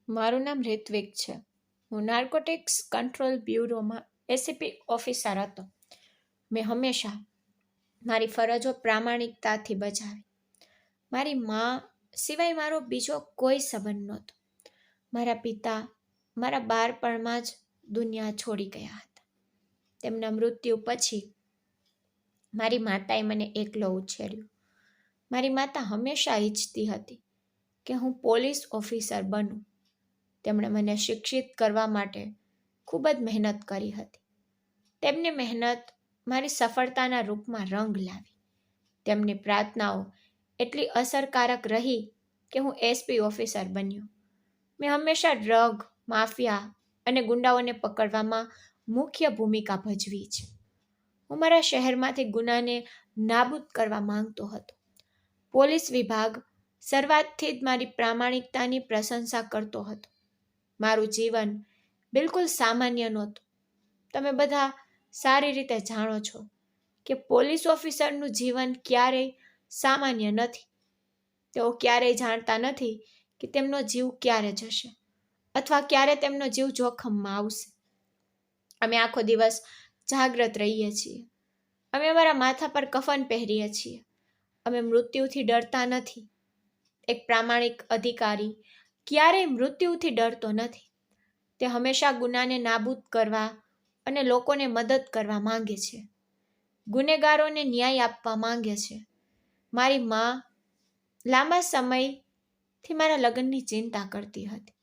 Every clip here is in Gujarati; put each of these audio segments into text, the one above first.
મારું નામ રિત્વિક છે. હું નાર્કોટિક્સ કંટ્રોલ બ્યુરોમાં એસીપી ઓફિસર હતો. મેં હંમેશા મારી ફરજો પ્રામાણિકતાથી બજાવી. મારી મા સિવાય મારો બીજો કોઈ સંબંધ નહોતો. મારા પિતા મારા બાળપણમાં જ દુનિયા છોડી ગયા હતા. તેમના મૃત્યુ પછી મારી માતાએ મને એકલો ઉછેર્યો. મારી માતા હંમેશા ઈચ્છતી હતી કે હું પોલીસ ઓફિસર બનું. તેમણે મને શિક્ષિત કરવા માટે ખૂબ જ મહેનત કરી હતી. તેમની મહેનત મારી સફળતાના રૂપમાં રંગ લાવી. તેમની પ્રાર્થનાઓ એટલી અસરકારક રહી કે હું એસપી ઓફિસર બન્યો. મેં હંમેશા ડ્રગ, માફિયા અને ગુંડાઓને પકડવામાં મુખ્ય ભૂમિકા ભજવી છે. હું મારા શહેરમાંથી ગુનાને નાબૂદ કરવા માંગતો હતો. પોલીસ વિભાગ શરૂઆતથી જ મારી પ્રામાણિકતાની પ્રશંસા કરતો હતો. મારું જીવન બિલકુલ સામાન્ય નહોતું. તમે બધા સારી રીતે જાણો છો કે પોલીસ ઓફિસરનું જીવન ક્યારેય સામાન્ય નથી. તેઓ ક્યારેય જાણતા નથી કે તેમનો જીવ ક્યારે જશે અથવા ક્યારે તેમનો જીવ જોખમમાં આવશે. અમે આખો દિવસ જાગ્રત રહીએ છીએ. અમે અમારા માથા પર કફન પહેરીએ છીએ. અમે મૃત્યુથી ડરતા નથી. એક પ્રામાણિક અધિકારી ક્યારેય મૃત્યુથી ડરતો નથી. તે હંમેશા ગુનાને નાબૂદ કરવા અને લોકોને મદદ કરવા માંગે છે. ગુનેગારોને ન્યાય આપવા માંગે છે. મારી મા લાંબા સમયથી મારા લગ્નની ચિંતા કરતી હતી.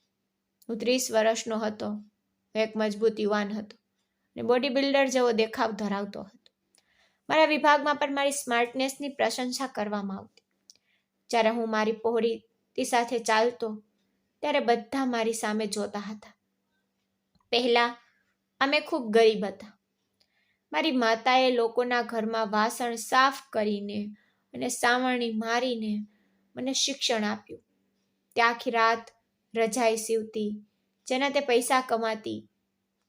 હું 30 વર્ષનો હતો. એક મજબૂત યુવાન હતો અને બોડી બિલ્ડર જેવો દેખાવ ધરાવતો હતો. મારા વિભાગમાં પણ મારી સ્માર્ટનેસની પ્રશંસા કરવામાં આવતી. જ્યારે હું મારી પહોળીતી સાથે ચાલતો ત્યારે બધા મારી સામે જોતા હતા. પહેલા અમે ખૂબ ગરીબ હતા. મારી માતાએ લોકોના ઘરમાં વાસણ સાફ કરીને અને સાવરણી મારીને મને શિક્ષણ આપ્યું. તે આખી રાત રજાઈ સીવતી, જેના તે પૈસા કમાતી,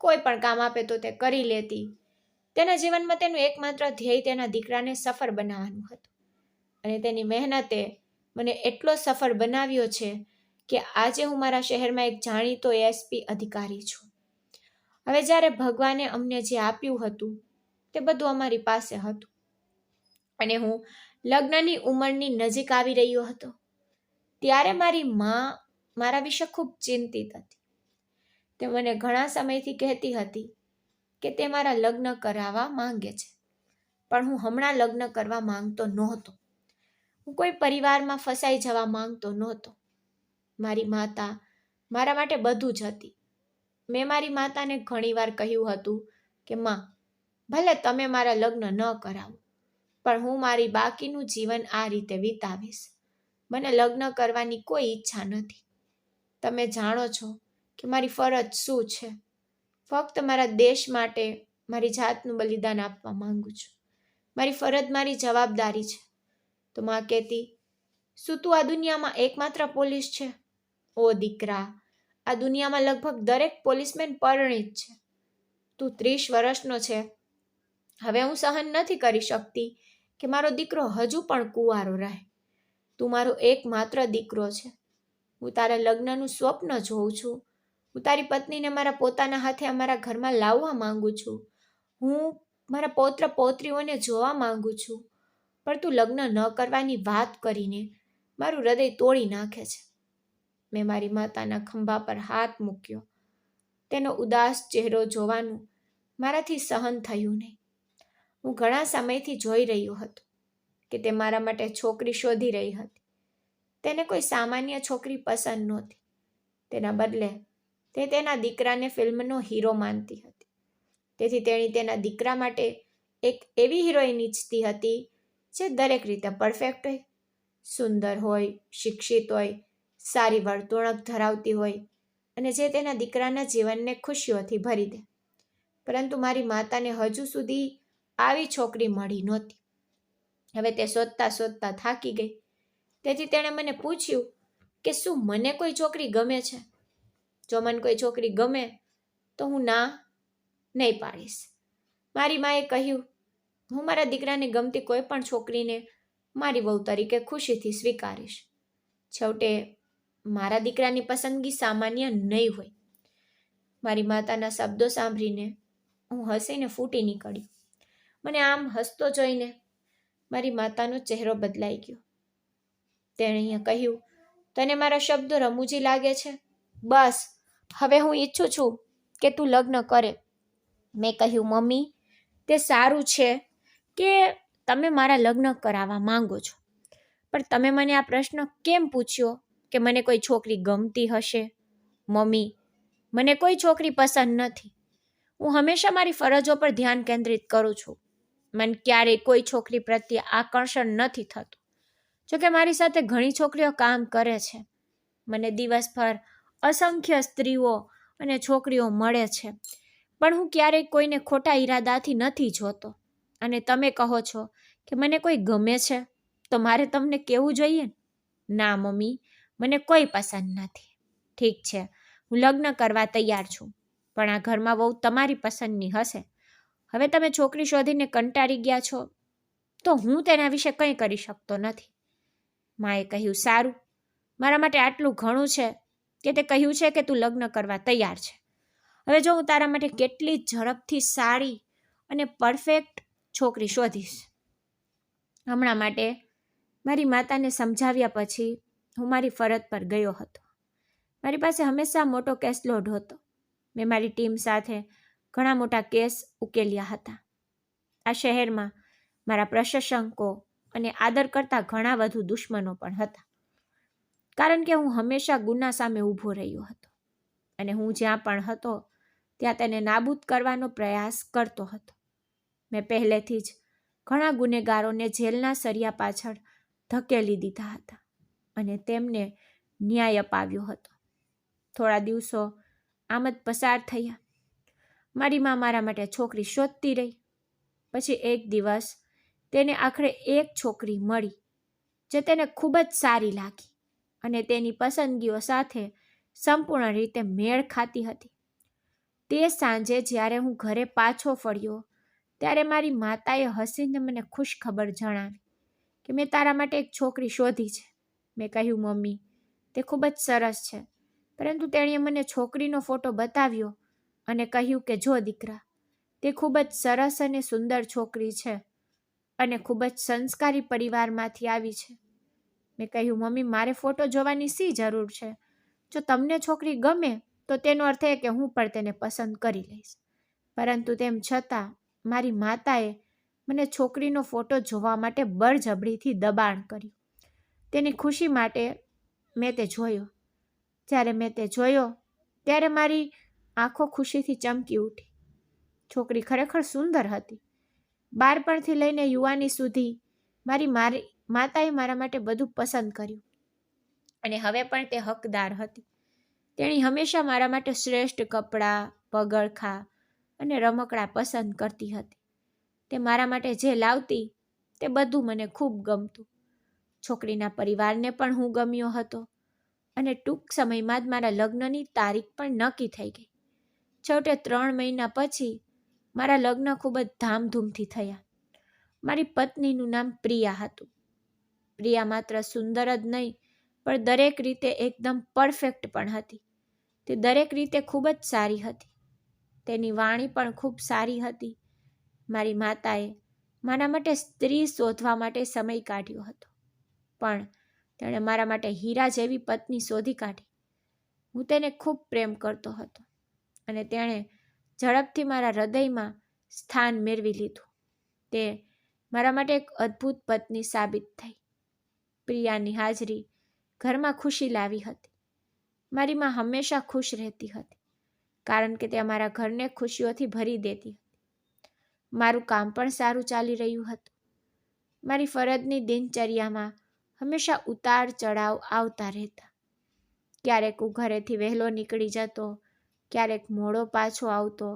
કોઈ પણ કામ આપે તો તે કરી લેતી. તેના જીવનમાં તેનું એકમાત્ર ધ્યેય તેના દીકરાને સફળ બનાવવાનું હતું. અને તેની મહેનતે મને એટલો સફળ બનાવ્યો છે કે આજે હું મારા શહેરમાં એક જાણીતો એસપી અધિકારી છું. હવે જ્યારે ભગવાને અમને જે આપ્યું હતું તે બધું અમારી પાસે હતું અને હું લગ્નની ઉંમરની નજીક આવી રહ્યો હતો ત્યારે મારી મા મારા વિશે ખૂબ ચિંતિત હતી. તે મને ઘણા સમયથી કહેતી હતી કે તે મારા લગ્ન કરાવવા માંગે છે, પણ હું હમણાં લગ્ન કરવા માંગતો નહોતો. હું કોઈ પરિવારમાં ફસાઈ જવા માંગતો નહોતો. મારી માતા મારા માટે બધું જ હતી. મેં મારી માતાને ઘણીવાર કહ્યું હતું કે માં, ભલે તમે મારા લગ્ન ન કરાવો, પણ હું મારી બાકીનું જીવન આ રીતે વિતાવીશ. મને લગ્ન કરવાની કોઈ ઈચ્છા નથી. તમે જાણો છો કે મારી ફરજ શું છે. ફક્ત મારા દેશ માટે મારી જાતનું બલિદાન આપવા માંગુ છું. મારી ફરજ મારી જવાબદારી છે. તો માં કહેતી, શું તું આ દુનિયામાં એકમાત્ર પોલીસ છે? ઓ દીકરા, આ દુનિયામાં લગભગ દરેક પોલીસમેન પરિણીત છે. તું 30 વર્ષનો છે. હવે હું સહન નથી કરી શકતી કે મારો દીકરો હજુ પણ કુંવારો રહે. તું મારો એકમાત્ર દીકરો છે. હું તારા લગ્નનું સ્વપ્ન જોઉં છું. હું તારી પત્નીને મારા પોતાના હાથે અમારા ઘરમાં લાવવા માંગુ છું. હું મારા પૌત્ર પૌત્રીઓને જોવા માંગુ છું. પણ તું લગ્ન ન કરવાની વાત કરીને મારું હૃદય તોડી નાખે છે. મેં મારી માતાના ખંભા પર હાથ મૂક્યો. તેનો ઉદાસ ચહેરો જોવાનું મારાથી સહન થયું નહીં. હું ઘણા સમયથી જોઈ રહ્યો હતો કે તે મારા માટે છોકરી શોધી રહી હતી. તેને કોઈ સામાન્ય છોકરી પસંદ નહોતી. તેના બદલે તે તેના દીકરાને ફિલ્મનો હીરો માનતી હતી. તેથી તેણી તેના દીકરા માટે એક એવી હિરોઈન ઈચ્છતી હતી જે દરેક રીતે પરફેક્ટ હોય, સુંદર હોય, શિક્ષિત હોય, સારી વર્તણૂક ધરાવતી હોય અને જે તેના દીકરાના જીવનને ખુશીઓથી ભરી દે. પરંતુ મારી માતાને હજુ સુધી આવી છોકરી મળી નહોતી. હવે તે શોધતા શોધતા થાકી ગઈ. તેથી તેણે મને પૂછ્યું કે શું મને કોઈ છોકરી ગમે છે? જો મને કોઈ છોકરી ગમે તો હું ના નહીં પાડીશ. મારી માએ કહ્યું, હું મારા દીકરાને ગમતી કોઈ પણ છોકરીને મારી વહુ તરીકે ખુશીથી સ્વીકારીશ. છેવટે મારા દીકરાની પસંદગી સામાન્ય નહીં હોય. મારી માતાના શબ્દો સાંભળીને હું હસીને ફૂટી નીકળ્યો. મને આમ હસતો જોઈને મારી માતાનો ચહેરો બદલાઈ ગયો. તેણીએ કહ્યું, તને મારા શબ્દો રમૂજી લાગે છે? બસ હવે હું ઈચ્છું છું કે તું લગ્ન કરે. મેં કહ્યું, મમ્મી, તે સારું છે કે તમે મારા લગ્ન કરાવવા માંગો છો, પણ તમે મને આ પ્રશ્ન કેમ પૂછ્યો કે મને કોઈ છોકરી ગમતી હશે? મમ્મી, મને કોઈ છોકરી પસંદ નથી. હું હંમેશા મારી ફરજો પર ધ્યાન કેન્દ્રિત કરું છું. મને ક્યારેય કોઈ છોકરી પ્રત્યે આકર્ષણ નથી થતું. જોકે મારી સાથે ઘણી છોકરીઓ કામ કરે છે. મને દિવસભર અસંખ્ય સ્ત્રીઓ અને છોકરીઓ મળે છે, પણ હું ક્યારેય કોઈને ખોટા ઈરાદાથી નથી જોતો. અને તમે કહો છો કે મને કોઈ ગમે છે, તો મારે તમને કહેવું જોઈએ? ના મમ્મી, મને કોઈ પસંદ નથી. ઠીક છે, હું લગ્ન કરવા તૈયાર છું, પણ આ ઘરમાં બહુ તમારી પસંદની હશે. હવે તમે છોકરી શોધીને કંટાળી ગયા છો, તો હું તેના વિશે કંઈ કરી શકતો નથી. માએ કહ્યું, સારું, મારા માટે આટલું ઘણું છે કે તે કહ્યું છે કે તું લગ્ન કરવા તૈયાર છે. હવે જો હું તારા માટે કેટલી ઝડપથી સારી અને પરફેક્ટ છોકરી શોધીશ. હમણાં માટે મારી માતાને સમજાવ્યા પછી હું મારી ફરજ પર ગયો હતો. મારી પાસે હંમેશા મોટો કેસલોડ હતો. મેં મારી ટીમ સાથે ઘણા મોટા કેસ ઉકેલ્યા હતા. આ શહેરમાં મારા પ્રશંસકો અને આદર કરતા ઘણા વધુ દુશ્મનો પણ હતા, કારણ કે હું હંમેશા ગુના સામે ઊભો રહ્યો હતો અને હું જ્યાં પણ હતો ત્યાં તેને નાબૂદ કરવાનો પ્રયાસ કરતો હતો. મેં પહેલેથી જ ઘણા ગુનેગારોને જેલના સળિયા પાછળ ધકેલી દીધા હતા અને તેમને ન્યાય અપાવ્યો હતો. થોડા દિવસો આમ જ પસાર થયા. મારી મા મારા માટે છોકરી શોધતી રહી. પછી એક દિવસ તેને આખરે એક છોકરી મળી જે તેને ખૂબ જ સારી લાગી અને તેની પસંદગીઓ સાથે સંપૂર્ણ રીતે મેળ ખાતી હતી. તે સાંજે જ્યારે હું ઘરે પાછો ફર્યો ત્યારે મારી માતાએ હસીને મને ખુશ ખબર જણાવી કે મેં તારા માટે એક છોકરી શોધી છે. મેં કહ્યું, મમ્મી, તે ખૂબ જ સરસ છે, પરંતુ તેણીએ મને છોકરીનો ફોટો બતાવ્યો અને કહ્યું કે જો દીકરા, તે ખૂબ જ સરસ અને સુંદર છોકરી છે અને ખૂબ જ સંસ્કારી પરિવારમાંથી આવી છે. મેં કહ્યું, મમ્મી, મારે ફોટો જોવાની શી જરૂર છે? જો તમને છોકરી ગમે તો તેનો અર્થ એ કે હું પણ તેને પસંદ કરી લઈશ. પરંતુ તેમ છતાં મારી માતાએ મને છોકરીનો ફોટો જોવા માટે બળજબરીથી દબાણ કર્યું. તેની ખુશી માટે મેં તે જોયો. જ્યારે મેં તે જોયો ત્યારે મારી આંખો ખુશીથી ચમકી ઉઠી. છોકરી ખરેખર સુંદર હતી. બાળપણથી લઈને યુવાની સુધી મારી માતાએ મારા માટે બધું પસંદ કર્યું અને હવે પણ તે હકદાર હતી. તેણી હંમેશા મારા માટે શ્રેષ્ઠ કપડાં, પગરખાં અને રમકડાં પસંદ કરતી હતી. તે મારા માટે જે લાવતી તે બધું મને ખૂબ ગમતું. છોકરીના પરિવારને પણ હું ગમ્યો હતો અને ટૂંક સમયમાં જ મારા લગ્નની તારીખ પણ નક્કી થઈ ગઈ. છેવટે 3 મહિના પછી મારા લગ્ન ખૂબ જ ધામધૂમથી થયા. મારી પત્નીનું નામ પ્રિયા હતું. પ્રિયા માત્ર સુંદર જ નહીં પણ દરેક રીતે એકદમ પરફેક્ટ પણ હતી. તે દરેક રીતે ખૂબ જ સારી હતી. તેની વાણી પણ ખૂબ સારી હતી. મારી માતાએ મારા માટે સ્ત્રી શોધવા માટે સમય કાઢ્યો હતો, પણ તેણે મારા માટે હીરા જેવી પત્ની શોધી કાઢી. હું તેને ખૂબ પ્રેમ કરતો હતો અને તેણે ઝડપથી મારા હૃદયમાં સ્થાન મેળવી લીધું. તે મારા માટે એક અદ્ભુત પત્ની સાબિત થઈ. પ્રિયાની હાજરી ઘરમાં ખુશી લાવી હતી. મારી મા હંમેશા ખુશ રહેતી હતી, કારણ કે તે અમારા ઘરને ખુશીઓથી ભરી દેતી હતી. મારું કામ પણ સારું ચાલી રહ્યું હતું. મારી ફરજની દિનચર્યામાં હંમેશા ઉતાર ચઢાવ આવતા રહેતા. ક્યારેક હું ઘરેથી વહેલો નીકળી જતો, ક્યારેક મોડો પાછો આવતો,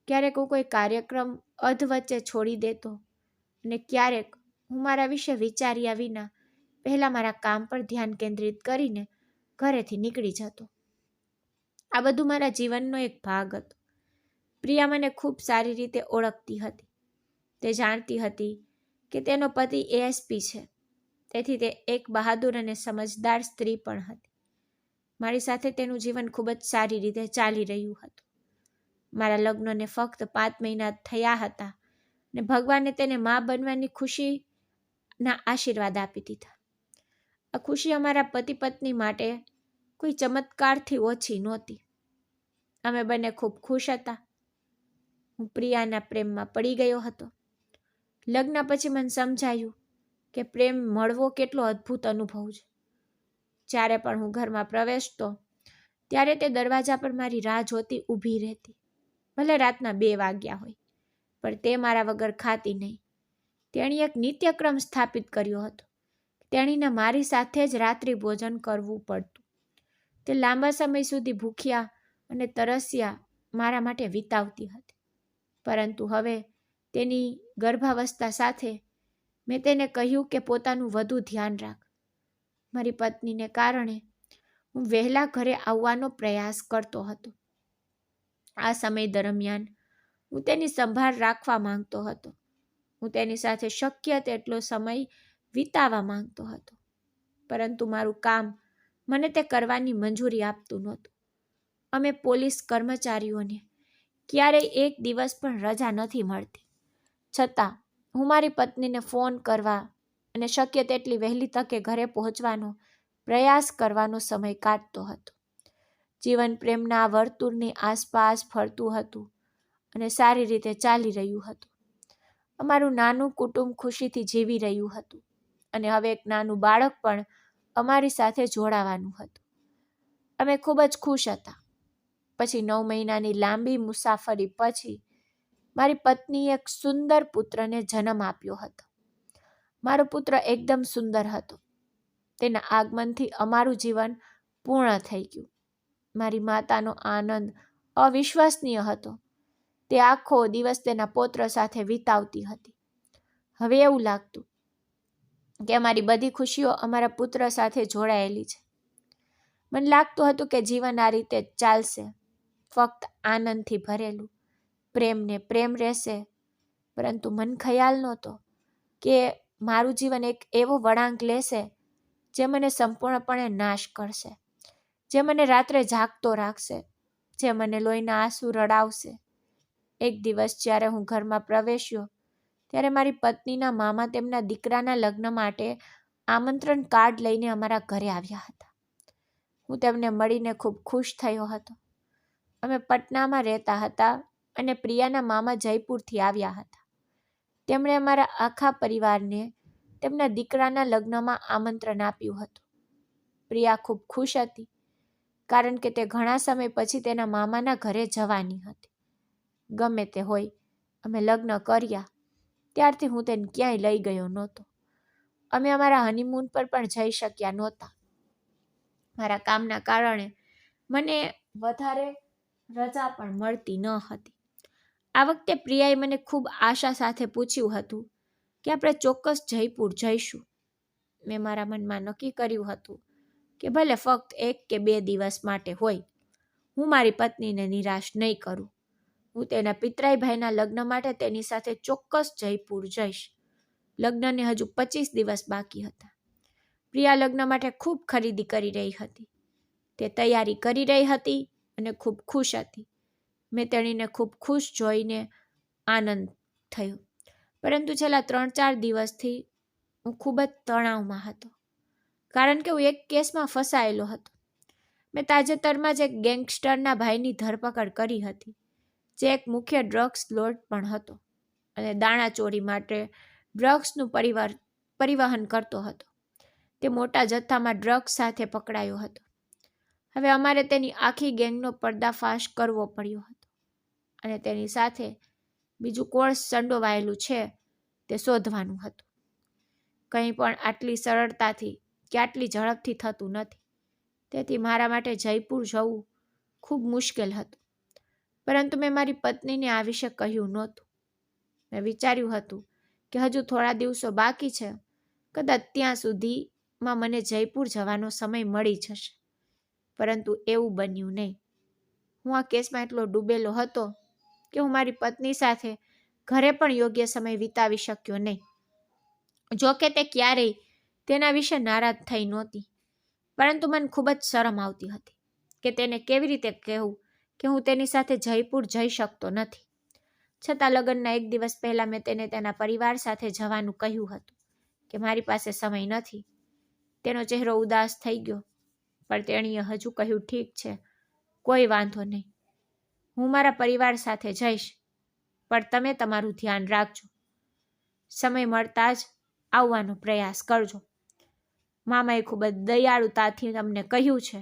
ક્યારેક હું કોઈ કાર્યક્રમ અધવચ્ચે છોડી દેતો અને ક્યારેક હું મારા વિશે વિચાર્યા વિના પહેલાં મારા કામ પર ધ્યાન કેન્દ્રિત કરીને ઘરેથી નીકળી જતો. આ બધું મારા જીવનનો એક ભાગ હતો. પ્રિયા મને ખૂબ સારી રીતે ઓળખતી હતી. તે જાણતી હતી કે તેનો પતિ ASP છે, તેથી તે એક બહાદુર અને સમજદાર સ્ત્રી પણ હતી. મારી સાથે તેનું જીવન ખૂબ જ સારી રીતે ચાલી રહ્યું હતું. મારા લગ્નને ફક્ત 5 મહિના થયા હતા ને ભગવાને તેને મા બનવાની ખુશીના આશીર્વાદ આપી દીધા. આ ખુશી અમારા પતિ પત્ની માટે કોઈ ચમત્કારથી ઓછી નહોતી. અમે બંને ખૂબ ખુશ હતા. હું પ્રિયાના પ્રેમમાં પડી ગયો હતો. લગ્ન પછી મને સમજાયું કે પ્રેમ મળવો કેટલો અદ્ભુત અનુભવ છે. જ્યારે પણ હું ઘરમાં પ્રવેશતો ત્યારે તે દરવાજા પર મારી રાહ જોતી ઊભી રહેતી. ભલે રાતના 2 વાગ્યા હોય, પણ તે મારા વગર ખાતી નહીં. તેણીએ એક નિત્યક્રમ સ્થાપિત કર્યો હતો. તેણીને મારી સાથે જ રાત્રિ ભોજન કરવું પડતું. તે લાંબા સમય સુધી ભૂખ્યા અને તરસ્યા મારા માટે વિતાવતી હતી. પરંતુ હવે તેની ગર્ભાવસ્થા સાથે મેં તેને કહ્યું કે પોતાનું વધુ ધ્યાન રાખ. મારી પત્નીને કારણે હું વહેલા ઘરે આવવાનો પ્રયાસ કરતો હતો. આ સમય દરમિયાન હું તેની સંભાળ રાખવા માંગતો હતો. હું તેની સાથે શક્ય તેટલો સમય વિતાવવા માંગતો હતો. પરંતુ મારું કામ મને તે કરવાની મંજૂરી આપતું નહોતું. અમે પોલીસ કર્મચારીઓને ક્યારેય એક દિવસ પણ રજા નથી મળતી. છતાં હું મારી પત્નીને ફોન કરવા અને શક્ય તેટલી વહેલી તકે ઘરે પહોંચવાનો પ્રયાસ કરવાનો સમય કાઢતો હતો. જીવન પ્રેમના વર્તુળની આસપાસ ફરતું હતું અને સારી રીતે ચાલી રહ્યું હતું. અમારું નાનું કુટુંબ ખુશીથી જીવી રહ્યું હતું અને હવે એક નાનું બાળક પણ અમારી સાથે જોડાવાનું હતું. અમે ખૂબ જ ખુશ હતા. પછી 9 મહિનાની લાંબી મુસાફરી પછી મારી પત્નીએ એક સુંદર પુત્રને જન્મ આપ્યો હતો. મારો પુત્ર એકદમ સુંદર હતો. તેના આગમનથી અમારું જીવન પૂર્ણ થઈ ગયું. મારી માતાનો આનંદ અવિશ્વસનીય હતો. તે આખો દિવસ તેના પૌત્ર સાથે વિતાવતી હતી. હવે એવું લાગતું કે અમારી બધી ખુશીઓ અમારા પુત્ર સાથે જોડાયેલી છે. મને લાગતું હતું કે જીવન આ રીતે જ ચાલશે, ફક્ત આનંદથી ભરેલું. પ્રેમને પ્રેમ રહેશે. પરંતુ મન ખ્યાલ નહોતો કે મારું જીવન એક એવો વળાંક લેશે જે મને સંપૂર્ણપણે નાશ કરશે, જે મને રાત્રે જાગતો રાખશે, જે મને લોહીના આંસુ રડાવશે. એક દિવસ જ્યારે હું ઘરમાં પ્રવેશ્યો ત્યારે મારી પત્નીના મામા તેમના દીકરાના લગ્ન માટે આમંત્રણ કાર્ડ લઈને અમારા ઘરે આવ્યા હતા. હું તેમને મળીને ખૂબ ખુશ થયો હતો. અમે પટનામાં રહેતા હતા અને પ્રિયાના મામા જયપુરથી આવ્યા હતા. તેમણે અમારા આખા પરિવારને તેમના દીકરાના લગ્નમાં આમંત્રણ આપ્યું હતું. પ્રિયા ખૂબ ખુશ હતી કારણ કે તે ઘણા સમય પછી તેના મામાના ઘરે જવાની હતી. ગમે તે હોય, અમે લગ્ન કર્યા ત્યારથી હું તેને ક્યાંય લઈ ગયો નહોતો. અમે અમારા હનીમૂન પર પણ જઈ શક્યા નહોતા. મારા કામના કારણે મને વધારે રજા પણ મળતી ન હતી. આ વખતે પ્રિયાએ મને ખૂબ આશા સાથે પૂછ્યું હતું કે આપણે ચોક્કસ જયપુર જઈશું. મેં મારા મનમાં નક્કી કર્યું હતું કે ભલે ફક્ત 1 કે 2 દિવસ માટે હોય, હું મારી પત્નીને નિરાશ નહીં કરું. હું તેના પિતરાઈ ભાઈના લગ્ન માટે તેની સાથે ચોક્કસ જયપુર જઈશ. લગ્નને હજુ 25 દિવસ બાકી હતા. પ્રિયા લગ્ન માટે ખૂબ ખરીદી કરી રહી હતી. તે તૈયારી કરી રહી હતી અને ખૂબ ખુશ હતી. મેં તેણીને ખૂબ ખુશ જોઈને આનંદ થયો. પરંતુ છેલ્લા 3-4 દિવસથી હું ખૂબ જ તણાવમાં હતો કારણ કે હું એક કેસમાં ફસાયેલો હતો. મેં તાજેતરમાં જ એક ગેંગસ્ટરના ભાઈની ધરપકડ કરી હતી, જે એક મુખ્ય ડ્રગ્સ લોર્ડ પણ હતો અને દાણાચોરી માટે ડ્રગ્સનું પરિવહન કરતો હતો. તે મોટા જથ્થામાં ડ્રગ્સ સાથે પકડાયો હતો. હવે અમારે તેની આખી ગેંગનો પર્દાફાશ કરવો પડ્યો હતો અને તેની સાથે બીજું કોણ સંડોવાયેલું છે તે શોધવાનું હતું. કંઈ પણ આટલી સરળતાથી કે આટલી ઝડપથી થતું નથી. તેથી મારા માટે જયપુર જવું ખૂબ મુશ્કેલ હતું. પરંતુ મેં મારી પત્નીને આ વિશે કહ્યું નહોતું. મેં વિચાર્યું હતું કે હજુ થોડા દિવસો બાકી છે, કદાચ ત્યાં સુધીમાં મને જયપુર જવાનો સમય મળી જશે. પરંતુ એવું બન્યું નહીં. હું આ કેસમાં એટલો ડૂબેલો હતો કે હું મારી પત્ની સાથે ઘરે પણ યોગ્ય સમય વિતાવી શક્યો નહીં. જો કે તે ક્યારેય તેના વિશે નારાજ થઈ નહોતી. પરંતુ મને ખૂબ જ શરમ આવતી હતી કે તેને કેવી રીતે કહેવું કે હું તેની સાથે જયપુર જઈ શકતો નથી. છતાં લગ્નના એક દિવસ પહેલાં મેં તેને તેના પરિવાર સાથે જવાનું કહ્યું હતું કે મારી પાસે સમય નથી. તેનો ચહેરો ઉદાસ થઈ ગયો, પણ તેણીએ હજુ કહ્યું, ઠીક છે, કોઈ વાંધો નહીં, હું મારા પરિવાર સાથે જઈશ, પણ તમે તમારું ધ્યાન રાખજો. સમય મળતા જ આવવાનો પ્રયાસ કરજો. મામાએ ખૂબ જ દયાળુતાથી તમને કહ્યું છે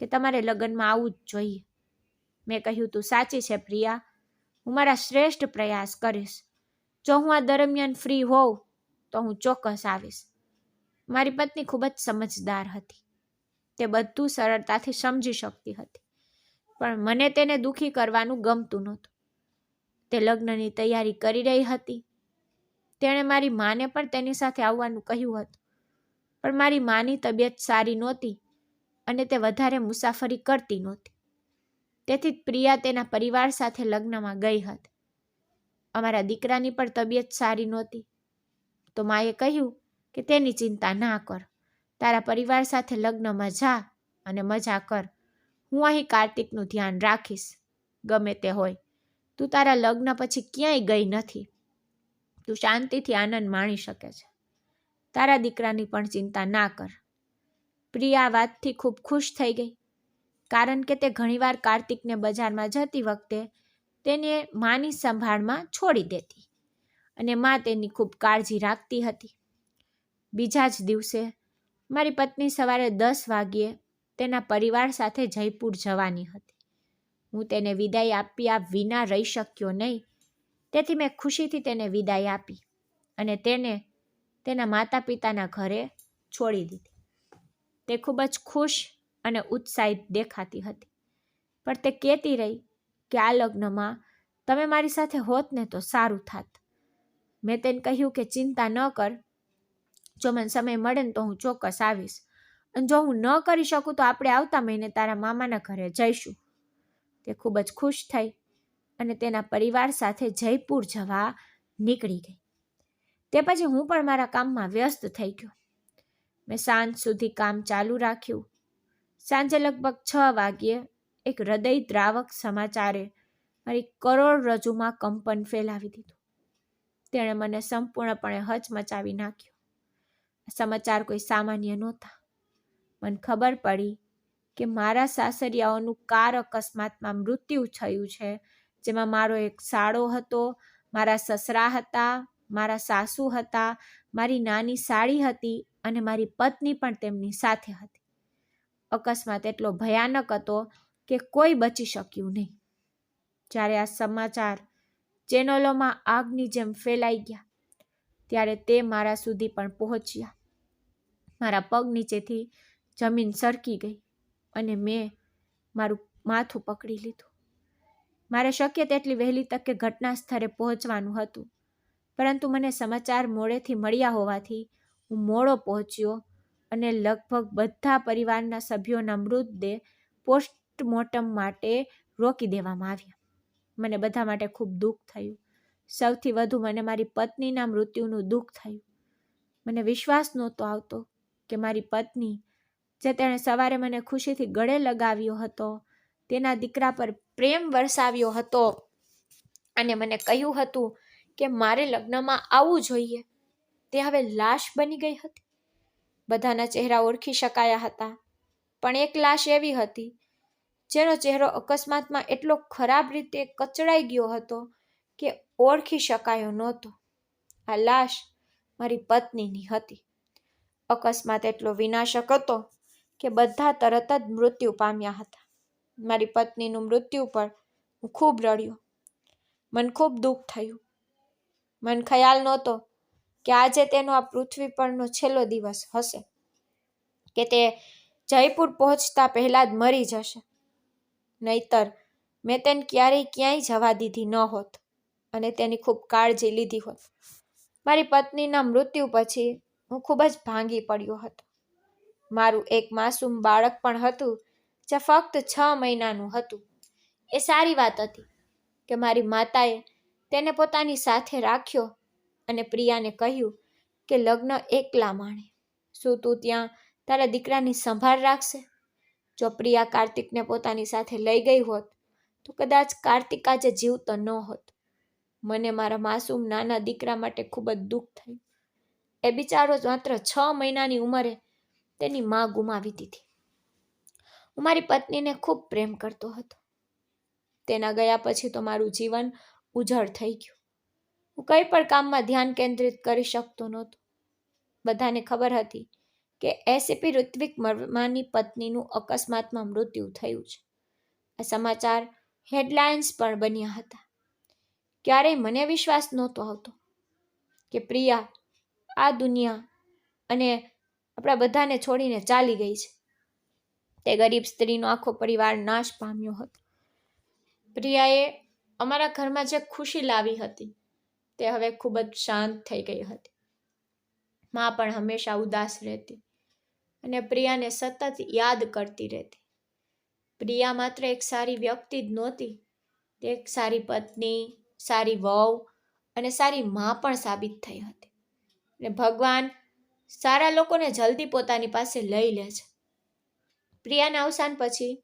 કે તમારે લગ્નમાં આવવું જ જોઈએ. મેં કહ્યું, તું સાચી છે પ્રિયા, હું મારા શ્રેષ્ઠ પ્રયાસ કરીશ. જો હું આ દરમિયાન ફ્રી હોઉં તો હું ચોક્કસ આવીશ. મારી પત્ની ખૂબ જ સમજદાર હતી. તે બધું સરળતાથી સમજી શકતી હતી, પણ મને તેને દુઃખી કરવાનું ગમતું નહોતું. તે લગ્નની તૈયારી કરી રહી હતી. તેણે મારી માને પણ તેની સાથે આવવાનું કહ્યું હતું, પણ મારી માની તબિયત સારી નહોતી અને તે વધારે મુસાફરી કરતી નહોતી. તેથી પ્રિયા તેના પરિવાર સાથે લગ્નમાં ગઈ હતી. અમારા દીકરાની પણ તબિયત સારી નહોતી, તો માએ કહ્યું કે તેની ચિંતા ના કર, તારા પરિવાર સાથે લગ્નમાં જા અને મજા કર. હું અહીં કાર્તિકનું ધ્યાન રાખીશ. ગમે તે હોય, તું તારા લગ્ન પછી ક્યાંય ગઈ નથી. તું શાંતિથી આનંદ માણી શકે છે. તારા દીકરાની પણ ચિંતા ના કર. પ્રિયા આ વાતથી ખૂબ ખુશ થઈ ગઈ, કારણ કે તે ઘણીવાર કાર્તિકને બજારમાં જતી વખતે તેને માની સંભાળમાં છોડી દેતી અને મા તેની ખૂબ કાળજી રાખતી હતી. બીજા જ દિવસે મારી પત્ની સવારે 10 વાગ્યે તેના પરિવાર સાથે જયપુર જવાની હતી. હું તેને વિદાય આપ્યા વિના રહી શક્યો નહીં, તેથી મેં ખુશીથી તેને વિદાય આપી અને તેને તેના માતા પિતાના ઘરે છોડી દીધી. તે ખૂબ જ ખુશ અને ઉત્સાહિત દેખાતી હતી, પણ તે કહેતી રહી કે આ લગ્નમાં તમે મારી સાથે હોત ને તો સારું થાત. મેં તેને કહ્યું કે ચિંતા ન કર, જો મને સમય મળે ને તો હું ચોક્કસ આવીશ, અને જો હું ન કરી શકું તો આપણે આવતા મહિને તારા મામાના ઘરે જઈશું. તે ખૂબ જ ખુશ થઈ અને તેના પરિવાર સાથે જયપુર જવા નીકળી ગઈ. તે પછી હું પણ મારા કામમાં વ્યસ્ત થઈ ગયો. મેં સાંજ સુધી કામ ચાલુ રાખ્યું. સાંજે લગભગ 6 વાગ્યે એક હૃદયદ્રાવક સમાચારે મારી કરોડરજ્જુમાં કંપન ફેલાવી દીધું. તેણે મને સંપૂર્ણપણે હચમચાવી નાખ્યો. સમાચાર કોઈ સામાન્ય નહોતા. મને ખબર પડી કે મારા સાસરિયાઓનું કાર અકસ્માતમાં મૃત્યુ થયું છે, જેમાં મારો એક સાળો હતો, મારા સસરા હતા, મારા સાસુ હતા, મારી નાની સાળી હતી અને મારી પત્ની પણ તેમની સાથે હતી. અકસ્માત એટલો ભયાનક હતો કે કોઈ બચી શક્યું નહીં. જ્યારે આ સમાચાર ચેનલોમાં આગની જેમ ફેલાઈ ગયા, ત્યારે તે મારા સુધી પણ પહોંચ્યા. મારા પગ નીચેથી જમીન સરકી ગઈ અને મેં મારું માથું પકડી લીધું. મારે શક્ય તેટલી વહેલી તકે ઘટના સ્થળે પહોંચવાનું હતું, પરંતુ મને સમાચાર મોડેથી મળ્યા હોવાથી હું મોડો પહોંચ્યો અને લગભગ બધા પરિવારના સભ્યોના મૃતદેહ પોસ્ટમોર્ટમ માટે રોકી દેવામાં આવ્યા. મને બધા માટે ખૂબ દુઃખ થયું. સૌથી વધુ મને મારી પત્નીના મૃત્યુનું દુઃખ થયું. મને વિશ્વાસ નહોતો આવતો કે મારી પત્ની, જે તેણે સવારે મને ખુશીથી ગળે લગાવ્યો હતો, તેના દીકરા પર પ્રેમ વરસાવ્યો હતો અને મને કહ્યું હતું કે મારે લગ્નમાં આવવું જોઈએ, તે હવે લાશ બની ગઈ હતી. બધાના ચહેરા ઓળખી શકાયા હતા, પણ એક લાશ એવી હતી જેનો ચહેરો અકસ્માતમાં એટલો ખરાબ રીતે કચડાઈ ગયો હતો કે ઓળખી શકાયો નહોતો. આ લાશ મારી પત્નીની હતી. અકસ્માત એટલો વિનાશક હતો કે બધા તરત જ મૃત્યુ પામ્યા હતા. મારી પત્નીનું મૃત્યુ પર હું ખૂબ રડ્યો. મને ખૂબ દુઃખ થયું. મને ખ્યાલ નહોતો કે આજે તેનો આ પૃથ્વી પરનો છેલ્લો દિવસ હશે, કે તે જયપુર પહોંચતા પહેલા જ મરી જશે. નહીતર મેં તેને ક્યાંય જવા દીધી ન હોત અને તેની ખૂબ કાળજી લીધી હોત. મારી પત્નીના મૃત્યુ પછી હું ખૂબ જ ભાંગી પડ્યો હતો. મારું એક માસૂમ બાળક પણ હતું, જે ફક્ત 6 મહિનાનું હતું. એ સારી વાત હતી કે મારી માતાએ તેને પોતાની સાથે રાખ્યો અને પ્રિયાને કહ્યું કે લગ્ન એકલા માણે. શું તું ત્યાં તારા દીકરાની સંભાળ રાખશે? જો પ્રિયા કાર્તિકને પોતાની સાથે લઈ ગઈ હોત તો કદાચ કાર્તિક આજે જીવતો ન હોત. મને મારા માસૂમ નાના દીકરા માટે ખૂબ જ દુઃખ થયું. એ બિચારો માત્ર 6 મહિનાની ઉંમરે તેની માં ગુમાવી દીધી. હું મારી પત્નીને ખૂબ પ્રેમ કરતો હતો. તેના ગયા પછી તો મારું જીવન ઉજળ થઈ ગયું. હું કંઈ પણ કામમાં ધ્યાન કેન્દ્રિત કરી શકતો નહોતો. બધાને ખબર હતી કે એસીપી ઋત્વિક વર્માની પત્નીનું અકસ્માતમાં મૃત્યુ થયું છે. આ સમાચાર હેડલાઇન્સ પણ બન્યા હતા. ક્યારેય મને વિશ્વાસ નહોતો આવતો કે પ્રિયા આ દુનિયા અને આપણા બધાને છોડીને ચાલી ગઈ છે. તે ગરીબ સ્ત્રીનો આખો પરિવાર નાશ પામ્યો હતો. પ્રિયાએ અમારા ઘરમાં જે ખુશી લાવી હતી તે હવે ખૂબ જ શાંત થઈ ગઈ હતી. માં પણ હંમેશા ઉદાસ રહેતી અને પ્રિયાને સતત યાદ કરતી રહેતી. પ્રિયા માત્ર એક સારી વ્યક્તિ જ નહોતી, તે એક સારી પત્ની, સારી વહુ અને સારી માં પણ સાબિત થઈ હતી. અને ભગવાન સારા લોકોને જલ્દી પોતાની પાસે લઈ લે છે. પ્રિયાના અવસાન પછી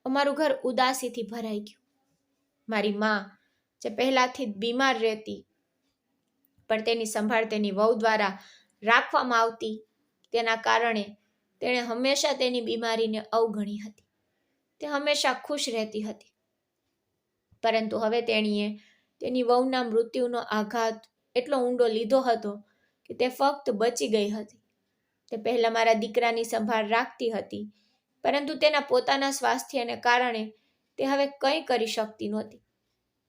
અમારું ઘર ઉદાસીથી ભરાઈ ગયું. મારી માં જે પહેલાથી જ બીમાર રહેતી પણ તેની સંભાળ તેની વહુ દ્વારા રાખવામાં આવતી, તેના કારણે તેણે હંમેશા તેની બીમારીને અવગણી હતી. તે હંમેશા ખુશ રહેતી હતી. પરંતુ હવે તેણીએ તેની વહુના મૃત્યુનો આઘાત એટલો ઊંડો લીધો હતો કે તે ફક્ત બચી ગઈ હતી. તે પહેલા મારા દીકરાની સંભાળ રાખતી હતી, પરંતુ તેના પોતાના સ્વાસ્થ્યને કારણે તે હવે કંઈ કરી શકતી નહોતી.